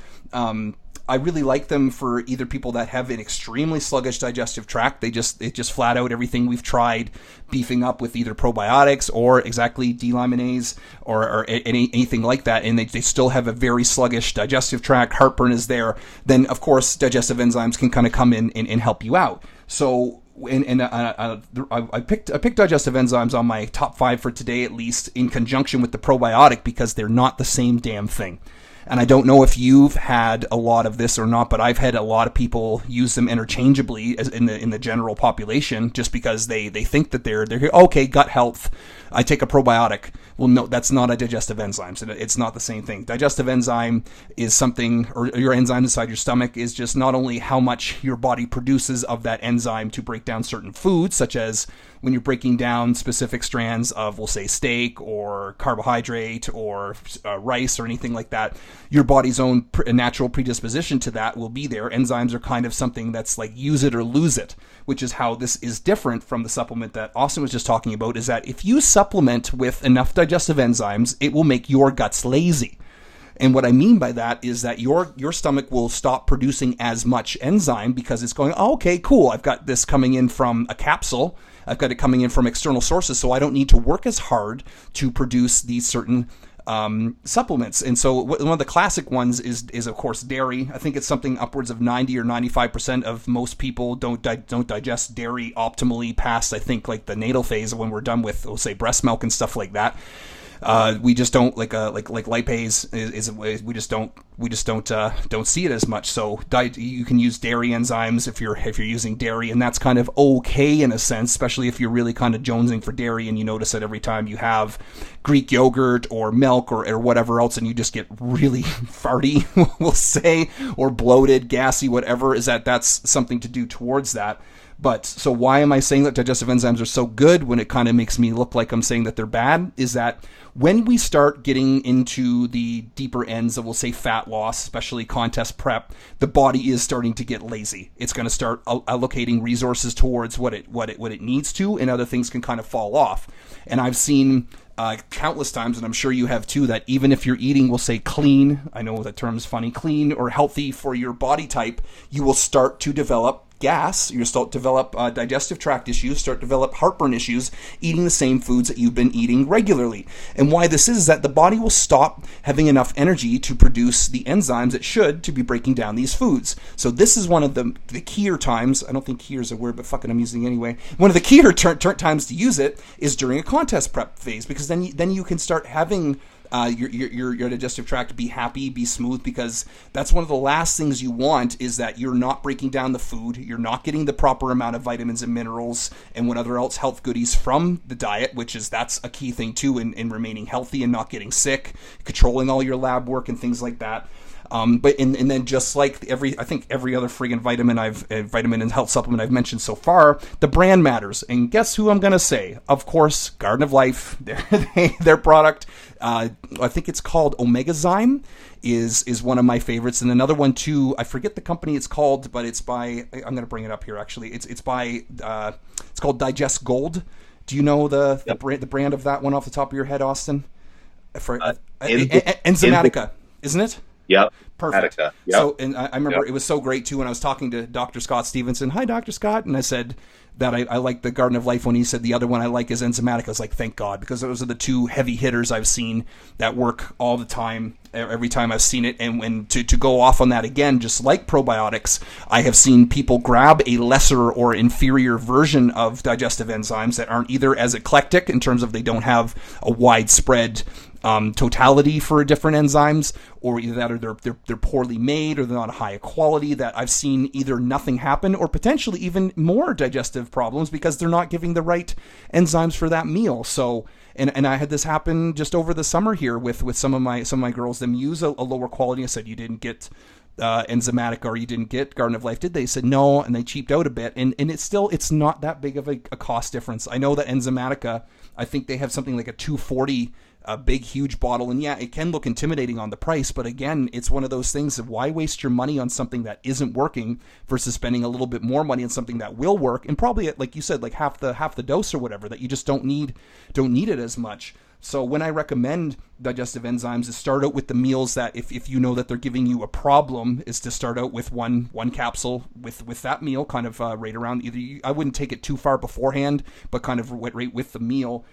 I really like them for either people that have an extremely sluggish digestive tract. It just flat out, everything we've tried beefing up with either probiotics or exactly D-limonase or anything like that, and they still have a very sluggish digestive tract, heartburn is there, then of course digestive enzymes can kind of come in and help you out. So I picked digestive enzymes on my top 5 for today, at least, in conjunction with the probiotic, because they're not the same damn thing. And I don't know if you've had a lot of this or not, but I've had a lot of people use them interchangeably in the general population, just because they think that they're okay, gut health, I take a probiotic. Well, no, that's not a digestive enzyme. So it's not the same thing. Digestive enzyme is something, or your enzyme inside your stomach is just not only how much your body produces of that enzyme to break down certain foods, such as when you're breaking down specific strands of, we'll say, steak or carbohydrate or rice or anything like that, your body's own natural predisposition to that will be there. Enzymes are kind of something that's like use it or lose it, which is how this is different from the supplement that Austin was just talking about, is that if you supplement with enough digestive enzymes, it will make your guts lazy. And what I mean by that is that your stomach will stop producing as much enzyme because it's going, oh, okay, cool, I've got this coming in from a capsule, I've got it coming in from external sources, so I don't need to work as hard to produce these certain supplements. And so one of the classic ones is of course dairy. I think it's something upwards of 90 or 95% of most people don't digest dairy optimally past, I think, like the natal phase when we're done with, we'll say, breast milk and stuff like that. We just don't like lipase is we just don't see it as much. So you can use dairy enzymes if you're using dairy, and that's kind of okay in a sense, especially if you're really kind of jonesing for dairy and you notice that every time you have Greek yogurt or milk or whatever else, and you just get really farty, we'll say, or bloated, gassy, whatever, is that's something to do towards that. But so why am I saying that digestive enzymes are so good when it kind of makes me look like I'm saying that they're bad? Is that when we start getting into the deeper ends of, we'll say, fat loss, especially contest prep, the body is starting to get lazy. It's going to start allocating resources towards what it needs to, and other things can kind of fall off. And I've seen countless times, and I'm sure you have too, that even if you're eating, we'll say, clean, I know that term's funny, clean or healthy for your body type, you will start to develop gas, you start to develop digestive tract issues, start to develop heartburn issues, eating the same foods that you've been eating regularly. And why this is that the body will stop having enough energy to produce the enzymes it should to be breaking down these foods. So this is one of the keyer times, I don't think keyer is a word, but fucking I'm using it anyway. One of the keyer times to use it is during a contest prep phase, because then you can start having your digestive tract be happy, be smooth, because that's one of the last things you want, is that you're not breaking down the food, you're not getting the proper amount of vitamins and minerals and whatever else health goodies from the diet, that's a key thing too in remaining healthy and not getting sick, controlling all your lab work and things like that. But then just like every other friggin' vitamin and health supplement I've mentioned so far, the brand matters. And guess who I'm gonna say? Of course, Garden of Life. Their product, I think it's called Omegazyme, is one of my favorites. And another one too, I forget the company it's called, but it's by, I'm gonna bring it up here actually. It's called Digest Gold. Do you know the brand of that one off the top of your head, Austin? Enzymatica, isn't it? Yep. Perfect. Yep. So, and I remember it was so great too when I was talking to Dr. Scott Stevenson. Hi, Dr. Scott. And I said that I like the Garden of Life when he said the other one I like is Enzymatica. I was like, thank God, because those are the two heavy hitters I've seen that work all the time, every time I've seen it. And when to go off on that again, just like probiotics, I have seen people grab a lesser or inferior version of digestive enzymes that aren't either as eclectic in terms of they don't have a widespread totality for different enzymes, or either that or they're poorly made, or they're not high quality, that I've seen either nothing happen or potentially even more digestive problems because they're not giving the right enzymes for that meal. So and I had this happen just over the summer here with some of my girls. Them use a lower quality. I said, you didn't get Enzymatica, or you didn't get Garden of Life, did they? Said no, and they cheaped out a bit, and it's not that big of a cost difference. I know that Enzymatica, I think they have something like a $240, a big huge bottle, and yeah, it can look intimidating on the price, but again, it's one of those things of why waste your money on something that isn't working versus spending a little bit more money on something that will work, and probably at, like you said, like half the dose or whatever, that you just don't need it as much. So when I recommend digestive enzymes, is start out with the meals that if you know that they're giving you a problem, is to start out with one capsule with that meal, kind of right around I wouldn't take it too far beforehand, but kind of right with the meal,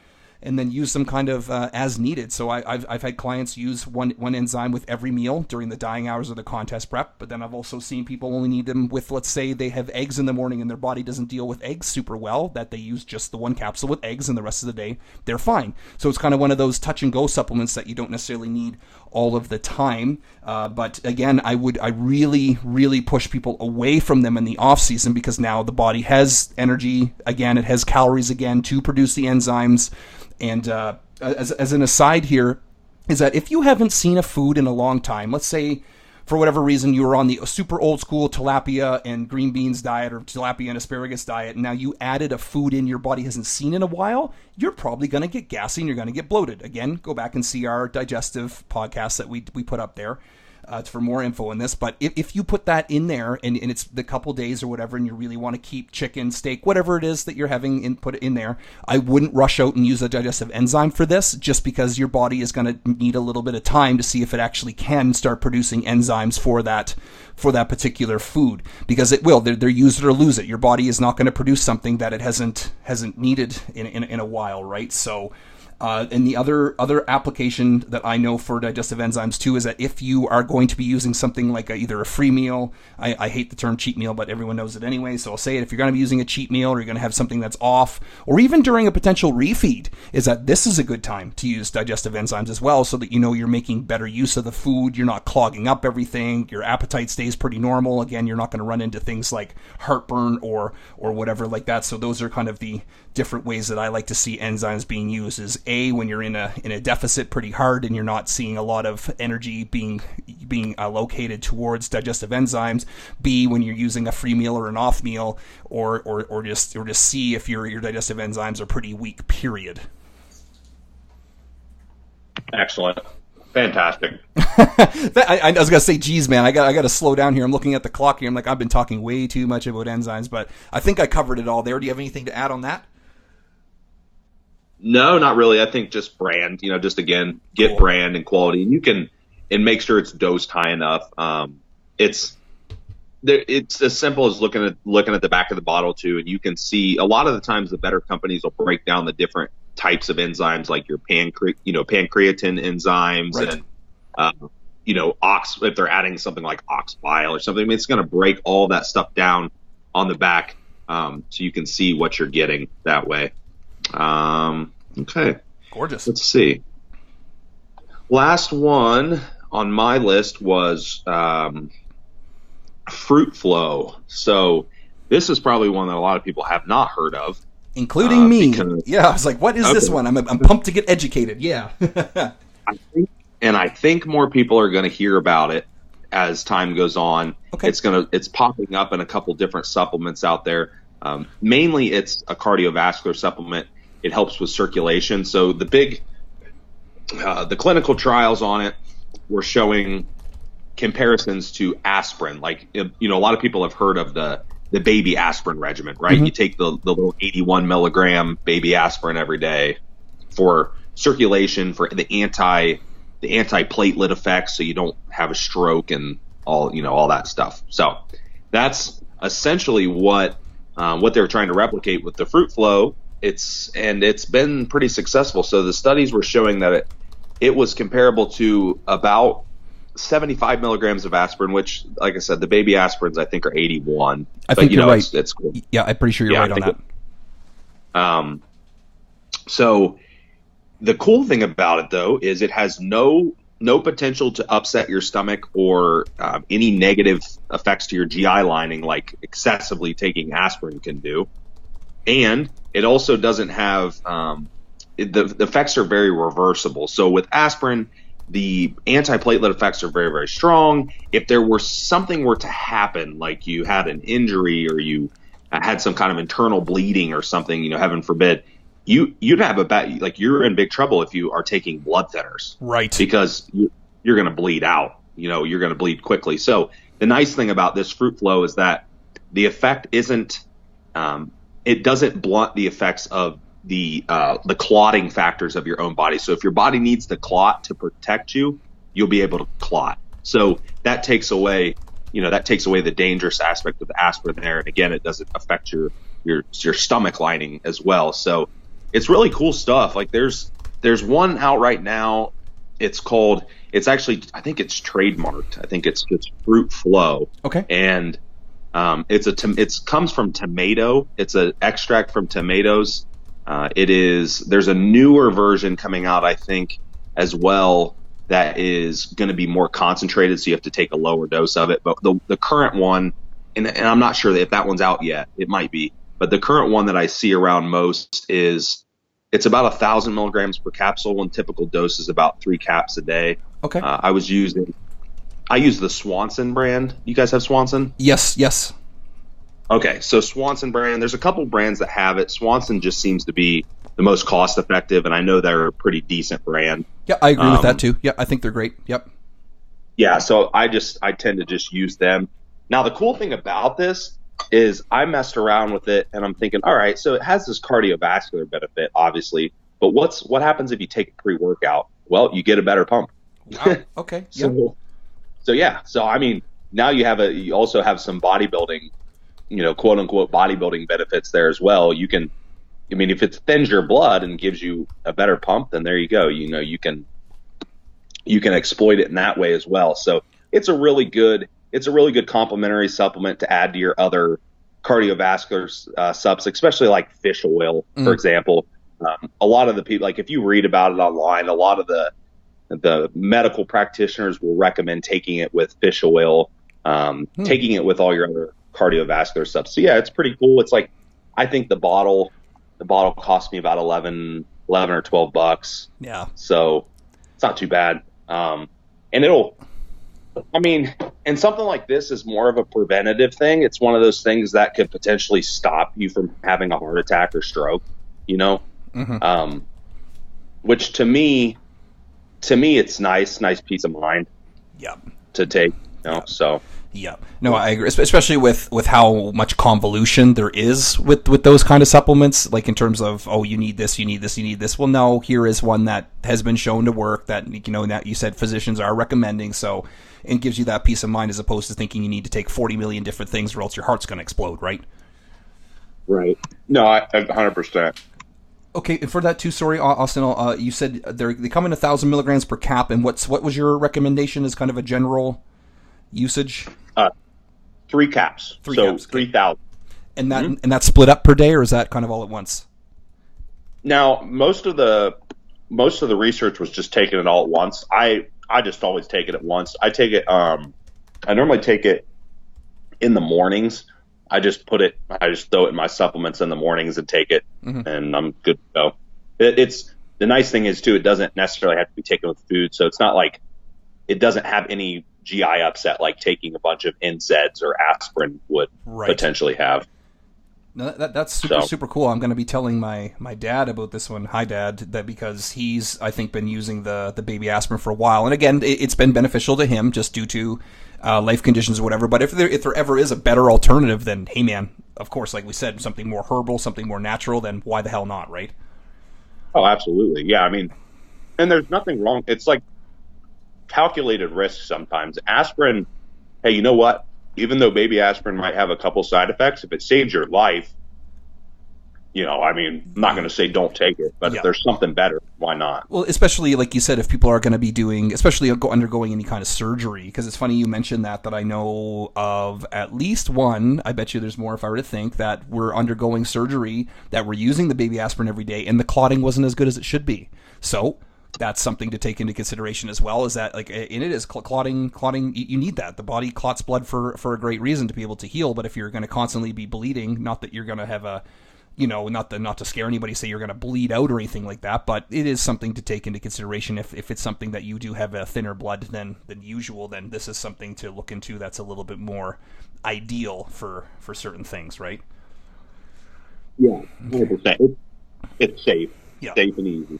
and then use them kind of as needed. So I've had clients use one enzyme with every meal during the dying hours of the contest prep, but then I've also seen people only need them with, let's say they have eggs in the morning and their body doesn't deal with eggs super well, that they use just the one capsule with eggs, and the rest of the day they're fine. So it's kind of one of those touch and go supplements that you don't necessarily need all of the time. But again, I really, really push people away from them in the off season, because now the body has energy again, it has calories again to produce the enzymes. And as an aside here, is that if you haven't seen a food in a long time, let's say for whatever reason you were on the super old school tilapia and green beans diet, or tilapia and asparagus diet, and now you added a food in your body hasn't seen in a while, you're probably going to get gassy and you're going to get bloated. Again, go back and see our digestive podcast that we put up there for more info on this. But if you put that in there and it's the couple days or whatever, and you really want to keep chicken, steak, whatever it is that you're having put in there, I wouldn't rush out and use a digestive enzyme for this, just because your body is going to need a little bit of time to see if it actually can start producing enzymes for that particular food, because it will. They're use it or lose it. Your body is not going to produce something that it hasn't needed in a while, right? So. And the other application that I know for digestive enzymes too is that if you are going to be using something like either a free meal, I hate the term cheat meal, but everyone knows it anyway, so I'll say it. If you're going to be using a cheat meal, or you're going to have something that's off, or even during a potential refeed, is that this is a good time to use digestive enzymes as well, so that you know you're making better use of the food, you're not clogging up everything, your appetite stays pretty normal. Again, you're not going to run into things like heartburn or whatever like that. So those are kind of the different ways that I like to see enzymes being used. Is when you're in a deficit pretty hard and you're not seeing a lot of energy being allocated towards digestive enzymes. B, when you're using a free meal or an off meal, or just C, if your digestive enzymes are pretty weak, period. Excellent. Fantastic. I was gonna say, geez, man, I got to slow down here. I'm looking at the clock here. I'm like, I've been talking way too much about enzymes, but I think I covered it all there. Do you have anything to add on that? No, not really. I think just brand, just again, get cool. Brand and quality, and make sure it's dosed high enough. It's as simple as looking at the back of the bottle too. And you can see a lot of the times the better companies will break down the different types of enzymes, like your pancreatin enzymes, right. And, if they're adding something like ox bile or something, it's going to break all that stuff down on the back. So you can see what you're getting that way. Okay. Gorgeous. Let's see. Last one on my list was fruit flow. So this is probably one that a lot of people have not heard of. Including me. Yeah, I was like, what is this one? I'm pumped to get educated. Yeah. I think more people are going to hear about it as time goes on. Okay. It's popping up in a couple different supplements out there. Mainly it's a cardiovascular supplement. It helps with circulation. So the clinical trials on it were showing comparisons to aspirin. Like, a lot of people have heard of the baby aspirin regimen, right? Mm-hmm. You take the little 81 milligram baby aspirin every day for circulation, for the anti-platelet effects, so you don't have a stroke and all that stuff. So that's essentially what they're trying to replicate with the fruit flow. It's been pretty successful. So the studies were showing that it was comparable to about 75 milligrams of aspirin, which, like I said, the baby aspirins I think are 81. I think you're right. It's cool. Yeah, I'm pretty sure you're right on that. So the cool thing about it, though, is it has no potential to upset your stomach or any negative effects to your GI lining like excessively taking aspirin can do. And it also doesn't have the effects are very reversible. So with aspirin, the antiplatelet effects are very, very strong. If there were something to happen, like you had an injury or you had some kind of internal bleeding or something, heaven forbid, you'd have you're in big trouble if you are taking blood thinners, right? Because you're going to bleed out. You're going to bleed quickly. So the nice thing about this fruit flow is that the effect isn't. It doesn't blunt the effects of the clotting factors of your own body. So if your body needs to clot to protect you, you'll be able to clot. So that takes away the dangerous aspect of the aspirin there. And again, it doesn't affect your stomach lining as well. So it's really cool stuff. Like there's one out right now. It's actually, I think it's trademarked. I think it's Fruit Flow. Okay. And it comes from tomato. It's an extract from tomatoes. There's a newer version coming out, I think, as well, that is going to be more concentrated, so you have to take a lower dose of it. But the current one, and I'm not sure if that one's out yet. It might be. But the current one that I see around most it's about 1,000 milligrams per capsule, and typical dose is about 3 caps a day. Okay. I use the Swanson brand. You guys have Swanson? Yes. Okay, so Swanson brand, there's a couple brands that have it. Swanson just seems to be the most cost effective, and I know they're a pretty decent brand. Yeah, I agree with that too. Yeah, I think they're great. Yep. Yeah, so I tend to just use them. Now, the cool thing about this is I messed around with it, and I'm thinking, all right, so it has this cardiovascular benefit, obviously, but what happens if you take a pre-workout? Well, you get a better pump. Wow. Okay. So I mean, now you also have some bodybuilding, quote unquote bodybuilding benefits there as well. If it thins your blood and gives you a better pump, then there you go. You can exploit it in that way as well. So it's a really good complementary supplement to add to your other cardiovascular subs, especially like fish oil, for example. A lot of the people, like if you read about it online, a lot of the medical practitioners will recommend taking it with fish oil, taking it with all your other cardiovascular stuff. So yeah, it's pretty cool. It's like, I think the bottle cost me about 11 or $12. Yeah. So it's not too bad. And something like this is more of a preventative thing. It's one of those things that could potentially stop you from having a heart attack or stroke, which to me, it's nice peace of mind. Yeah. To take, so. Yeah. No, I agree, especially with how much convolution there is with those kind of supplements, like in terms of, oh, you need this, you need this, you need this. Well, no, here is one that has been shown to work that, that you said physicians are recommending. So it gives you that peace of mind as opposed to thinking you need to take 40 million different things or else your heart's going to explode, right? Right. No, I 100%. Okay, and for that too, sorry, Austin, you said they come in 1,000 milligrams per cap, and what was your recommendation as kind of a general usage? 3 caps. 3,000. And that's split up per day, or is that kind of all at once? Now, most of the research was just taking it all at once. I just always take it at once. I normally take it in the mornings. I just throw it in my supplements in the mornings and take it, and I'm good to go. It's the nice thing is too, it doesn't necessarily have to be taken with food, so it's not like it doesn't have any GI upset like taking a bunch of NSAIDs or aspirin would potentially have. No, that's super cool. I'm going to be telling my dad about this one. Hi, Dad, that because he's, I think, been using the baby aspirin for a while, and again, it's been beneficial to him just due to life conditions or whatever. But if there ever is a better alternative, then hey, man, of course, like we said, something more herbal, something more natural, then why the hell not, right? Oh, absolutely, yeah. I mean, and there's nothing wrong. It's like calculated risk sometimes. Aspirin, hey, you know what? Even though baby aspirin might have a couple side effects, if it saves your life, I'm not going to say don't take it, but if there's something better, why not? Well, especially like you said, if people are going to be doing, especially undergoing any kind of surgery, because it's funny you mentioned that I know of at least one, I bet you there's more if I were to think, that were undergoing surgery that were using the baby aspirin every day, and the clotting wasn't as good as it should be. So that's something to take into consideration as well, is that, like, in it is clotting, you need that. The body clots blood for a great reason, to be able to heal, but if you're going to constantly be bleeding, not that you're going to have a, not to scare anybody, say you're going to bleed out or anything like that, but it is something to take into consideration. If it's something that you do have a thinner blood than usual, then this is something to look into that's a little bit more ideal for certain things, right? Yeah, 100%. It's safe. Yeah. Safe and easy.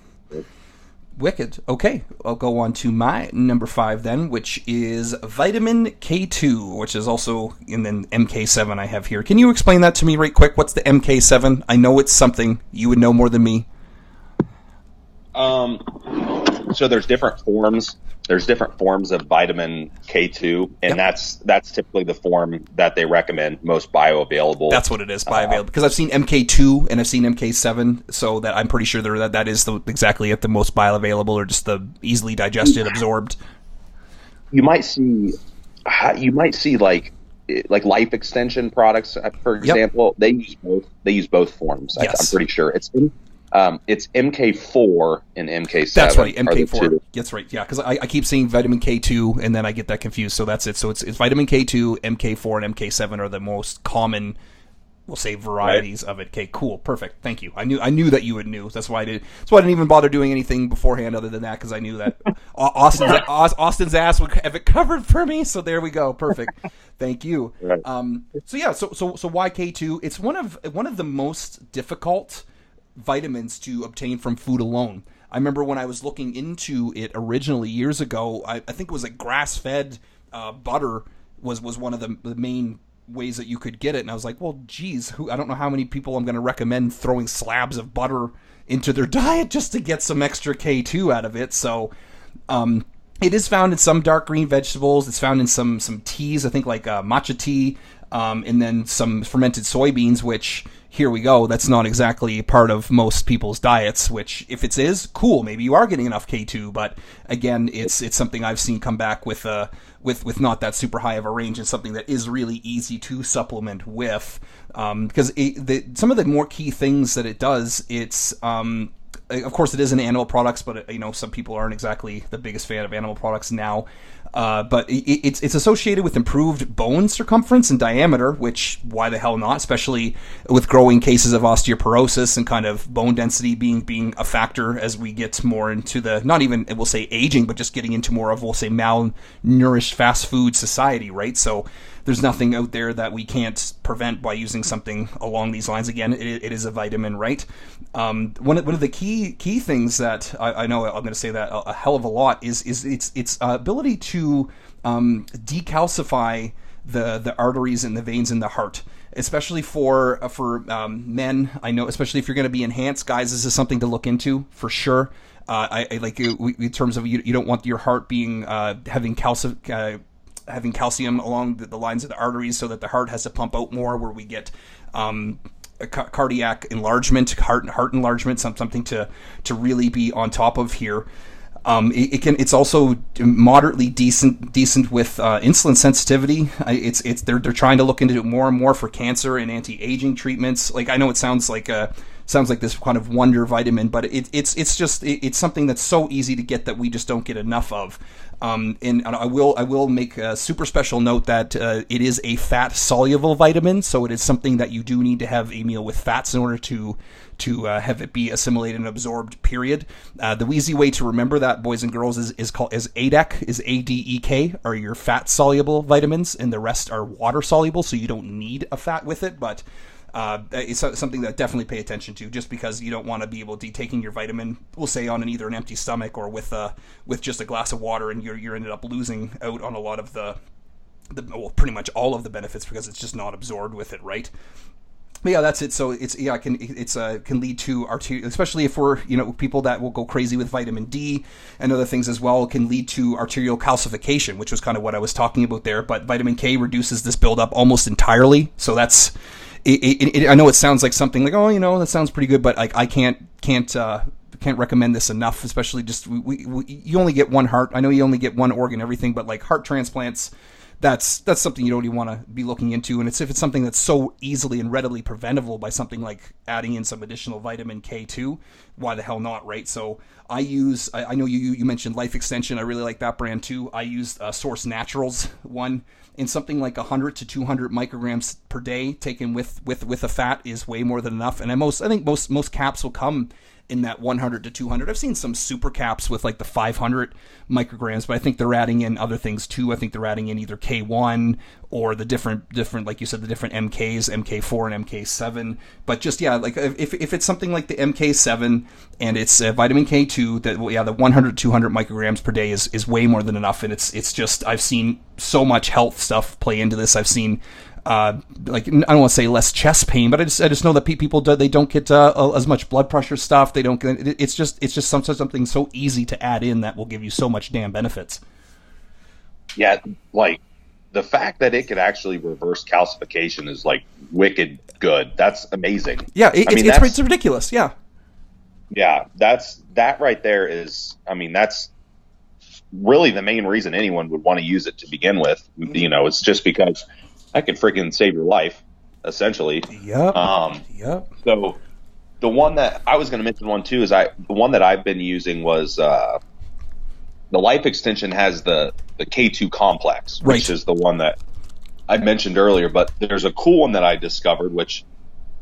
Wicked. Okay, I'll go on to my number 5 then, which is vitamin K2, which is also in the MK7 I have here. Can you explain that to me right quick? What's the MK7? I know it's something you would know more than me. So there's different forms. There's different forms of vitamin K2, and that's typically the form that they recommend, most bioavailable. That's what it is, bioavailable. Because I've seen MK2 and I've seen MK7, so that I'm pretty sure that is exactly at the most bioavailable, or just the easily digested, absorbed. You might see like life extension products, for example. They use both forms. Yes. I'm pretty sure It's MK4 and MK7. That's right, MK4. That's right, yeah, because I keep seeing vitamin K2, and then I get that confused, so that's it. So it's vitamin K2, MK4, and MK7 are the most common, we'll say, varieties of it. Okay, cool, perfect, thank you. I knew that you would know. That's why I didn't even bother doing anything beforehand other than that, because I knew that Austin's ass would have it covered for me. So there we go, perfect. Thank you. Right. So why K2? It's one of the most difficult vitamins to obtain from food alone. I remember when I was looking into it originally years ago, I think it was like grass-fed butter was one of the main ways that you could get it, and I was like, well, geez, I don't know how many people I'm going to recommend throwing slabs of butter into their diet just to get some extra K2 out of it. So it is found in some dark green vegetables. It's found in some teas, I think, like matcha tea, and then some fermented soybeans, which, here we go, that's not exactly part of most people's diets, which, if it is, cool, maybe you are getting enough K2, but again, it's something I've seen come back with not that super high of a range, and something that is really easy to supplement with, because some of the more key things that it does, it's of course it is in animal products, but some people aren't exactly the biggest fan of animal products now. But it's associated with improved bone circumference and diameter, which, why the hell not, especially with growing cases of osteoporosis and kind of bone density being a factor as we get more into the, not even, we'll say, aging, but just getting into more of, we'll say, malnourished fast food society, right? So there's nothing out there that we can't prevent by using something along these lines. Again, it is a vitamin, right? One of the key things that I know I'm going to say that a hell of a lot is its ability to decalcify the arteries and the veins in the heart, especially for men. I know, especially if you're going to be enhanced, guys, this is something to look into for sure. I like in terms of you don't want your heart being having calcium along the lines of the arteries, so that the heart has to pump out more, where we get cardiac enlargement, heart enlargement, something to really be on top of here. It's also moderately decent with insulin sensitivity. They're trying to look into it more and more for cancer and anti-aging treatments. Like, I know it sounds like this kind of wonder vitamin, but it's something that's so easy to get that we just don't get enough of. And I will make a super special note that it is a fat soluble vitamin, so it is something that you do need to have a meal with fats in order to have it be assimilated and absorbed. Period. The easy way to remember that, boys and girls, is ADEK, is ADEK, are your fat soluble vitamins, and the rest are water soluble, so you don't need a fat with it, but it's something that definitely pay attention to, just because you don't want to be able to be taking your vitamin, we'll say, on either an empty stomach or with just a glass of water, and you're ended up losing out on a lot of pretty much all of the benefits, because it's just not absorbed with it, right? But yeah, that's it. So it can lead to arterial, especially if we're people that will go crazy with vitamin D and other things as well, can lead to arterial calcification, which was kind of what I was talking about there. But vitamin K reduces this buildup almost entirely. So that's I know it sounds like something like, that sounds pretty good, but like I can't recommend this enough. Especially just you only get one heart. I know you only get one organ, everything, but like heart transplants, that's something you don't even want to be looking into. And if it's something that's so easily and readily preventable by something like adding in some additional vitamin K2, why the hell not, right? So I know you mentioned Life Extension. I really like that brand too. I use Source Naturals one, in something like 100 to 200 micrograms per day taken with a fat is way more than enough. And I think most caps will come in that 100 to 200. I've seen some super caps with like the 500 micrograms, but I think they're adding in other things too. I think they're adding in either K1 or the different, like you said, the different MKs, MK4 and MK7. But just, yeah, like if it's something like the MK7 and it's vitamin K2, that, the 100 to 200 micrograms per day is way more than enough. And it's just, I've seen so much health stuff play into this. I've seen like, I don't want to say less chest pain, but I just know that people they don't get as much blood pressure stuff. They don't get, it's just something so easy to add in that will give you so much damn benefits. Yeah, like the fact that it could actually reverse calcification is like wicked good. That's amazing. Yeah, it's ridiculous. Yeah, that right there is. I mean, that's really the main reason anyone would want to use it to begin with. It's just because that could freaking save your life, essentially. Yep. So the one that I was going to mention one too is the one that I've been using was the Life Extension has the K2 complex, which is the one that I mentioned earlier. But there's a cool one that I discovered, which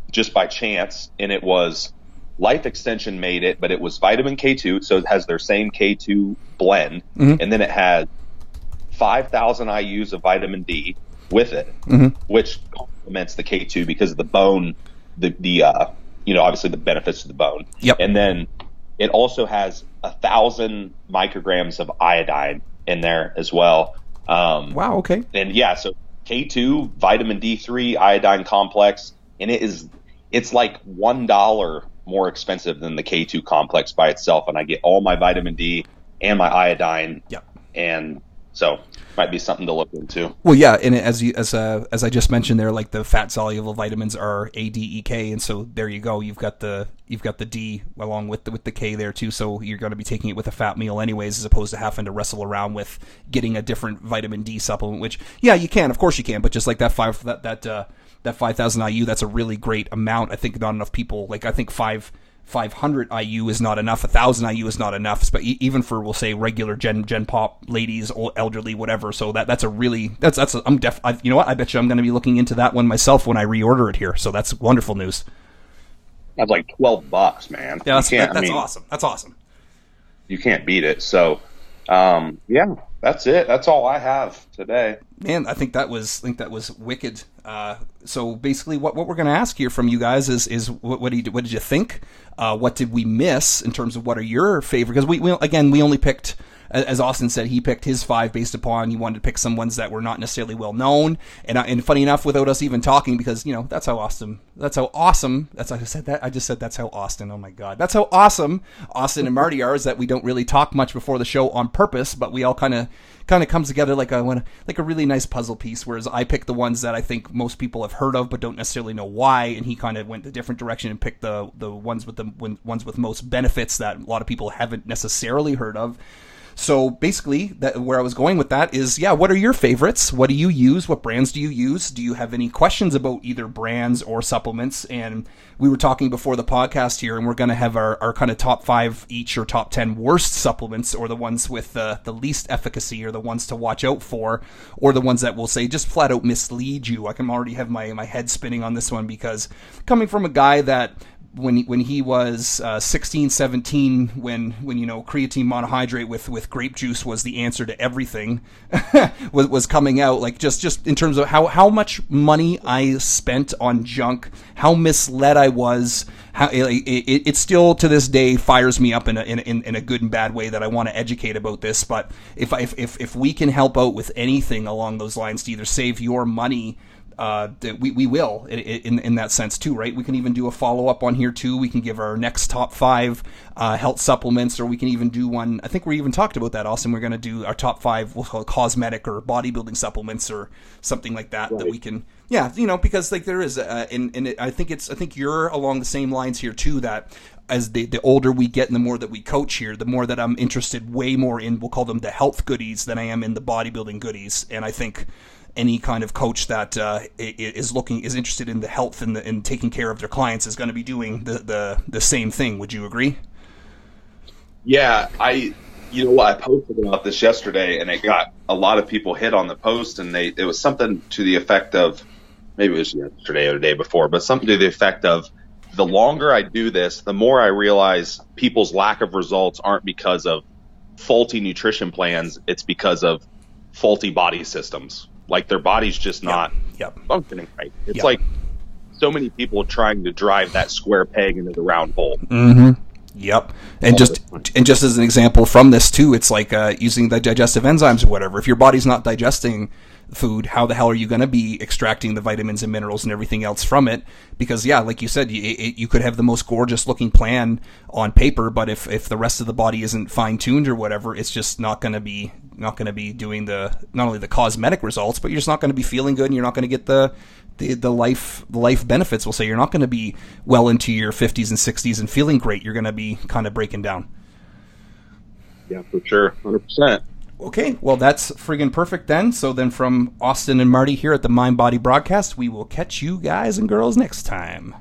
just by chance, and it was Life Extension made it, but it was vitamin K2, so it has their same K2 blend, and then it has 5,000 IUs of vitamin D with it, which complements the K2 because of the bone, obviously the benefits of the bone. Yep. And then it also has 1,000 micrograms of iodine in there as well. Wow. Okay. And yeah, so K2, vitamin D3, iodine complex, and it's like $1 more expensive than the K2 complex by itself, and I get all my vitamin D and my iodine. Yep. And so might be something to look into. Well, yeah, and as I just mentioned there, like the fat soluble vitamins are A, D, E, K, and so there you go. You've got the D along with the K there too. So you're going to be taking it with a fat meal anyways, as opposed to having to wrestle around with getting a different vitamin D supplement. Which, yeah, you can, of course you can, but just like that 5,000 IU, that's a really great amount. I think not enough people, like I think 500 IU is not enough. 1,000 IU is not enough, but even for, we'll say, regular Gen Pop ladies, old, elderly, whatever. So that's a really you know what? I bet you I'm going to be looking into that one myself when I reorder it here. So that's wonderful news. That's like $12, man. Yeah, that's awesome. That's awesome. You can't beat it. So, yeah, that's it. That's all I have today. Man, I think that was wicked. So basically, what we're going to ask here from you guys is what did you think? What did we miss in terms of what are your favorite? Because we only picked, as Austin said, he picked his 5 based upon he wanted to pick some ones that were not necessarily well known. And funny enough, without us even talking, because that's how awesome. That's how Austin. Oh my God, that's how awesome Austin and Marty are. Is that we don't really talk much before the show on purpose, but we all kind of comes together like a really nice puzzle piece. Whereas I picked the ones that I think most people have heard of but don't necessarily know why, and he kind of went a different direction and picked the ones with most benefits that a lot of people haven't necessarily heard of. So basically, where I was going with that is, what are your favorites? What do you use? What brands do you use? Do you have any questions about either brands or supplements? And we were talking before the podcast here, and we're going to have our kind of top 5 each or top 10 worst supplements, or the ones with the least efficacy, or the ones to watch out for, or the ones that will say just flat out mislead you. I can already have my head spinning on this one, because coming from a guy that when he was 16, 17, when creatine monohydrate with grape juice was the answer to everything, was coming out, like just in terms of how much money I spent on junk, how misled I was, how it still to this day fires me up in a good and bad way that I want to educate about this. But if we can help out with anything along those lines to either save your money, we will in that sense too, right? We can even do a follow-up on here too. We can give our next top 5 health supplements, or we can even do one. I think we even talked about that, Austin. We're going to do our top 5, we'll call it cosmetic or bodybuilding supplements or something like that, right. That we can, because like there is, I think you're along the same lines here too, that as the older we get and the more that we coach here, the more that I'm interested way more in, we'll call them the health goodies, than I am in the bodybuilding goodies. And I think any kind of coach that is interested in the health and taking care of their clients is going to be doing the same thing. Would you agree? Yeah, I posted about this yesterday, and it got a lot of people hit on the post, and it was something to the effect of, maybe it was yesterday or the day before, but something to the effect of, the longer I do this, the more I realize people's lack of results aren't because of faulty nutrition plans, it's because of faulty body systems. Like their body's just not functioning right. It's like so many people trying to drive that square peg into the round hole. Mm-hmm. Yep. And just as an example from this too, it's like using the digestive enzymes or whatever. If your body's not digesting food, how the hell are you going to be extracting the vitamins and minerals and everything else from it? Because like you said, you could have the most gorgeous looking plan on paper, but if the rest of the body isn't fine tuned or whatever, it's just not going to be doing not only the cosmetic results, but you're just not going to be feeling good, and you're not going to get the life benefits. We'll say you're not going to be well into your 50s and 60s and feeling great. You're going to be kind of breaking down. Yeah, for sure. 100%. Okay, well, that's friggin' perfect then. So then from Austin and Marty here at the Mind Body Broadcast, we will catch you guys and girls next time.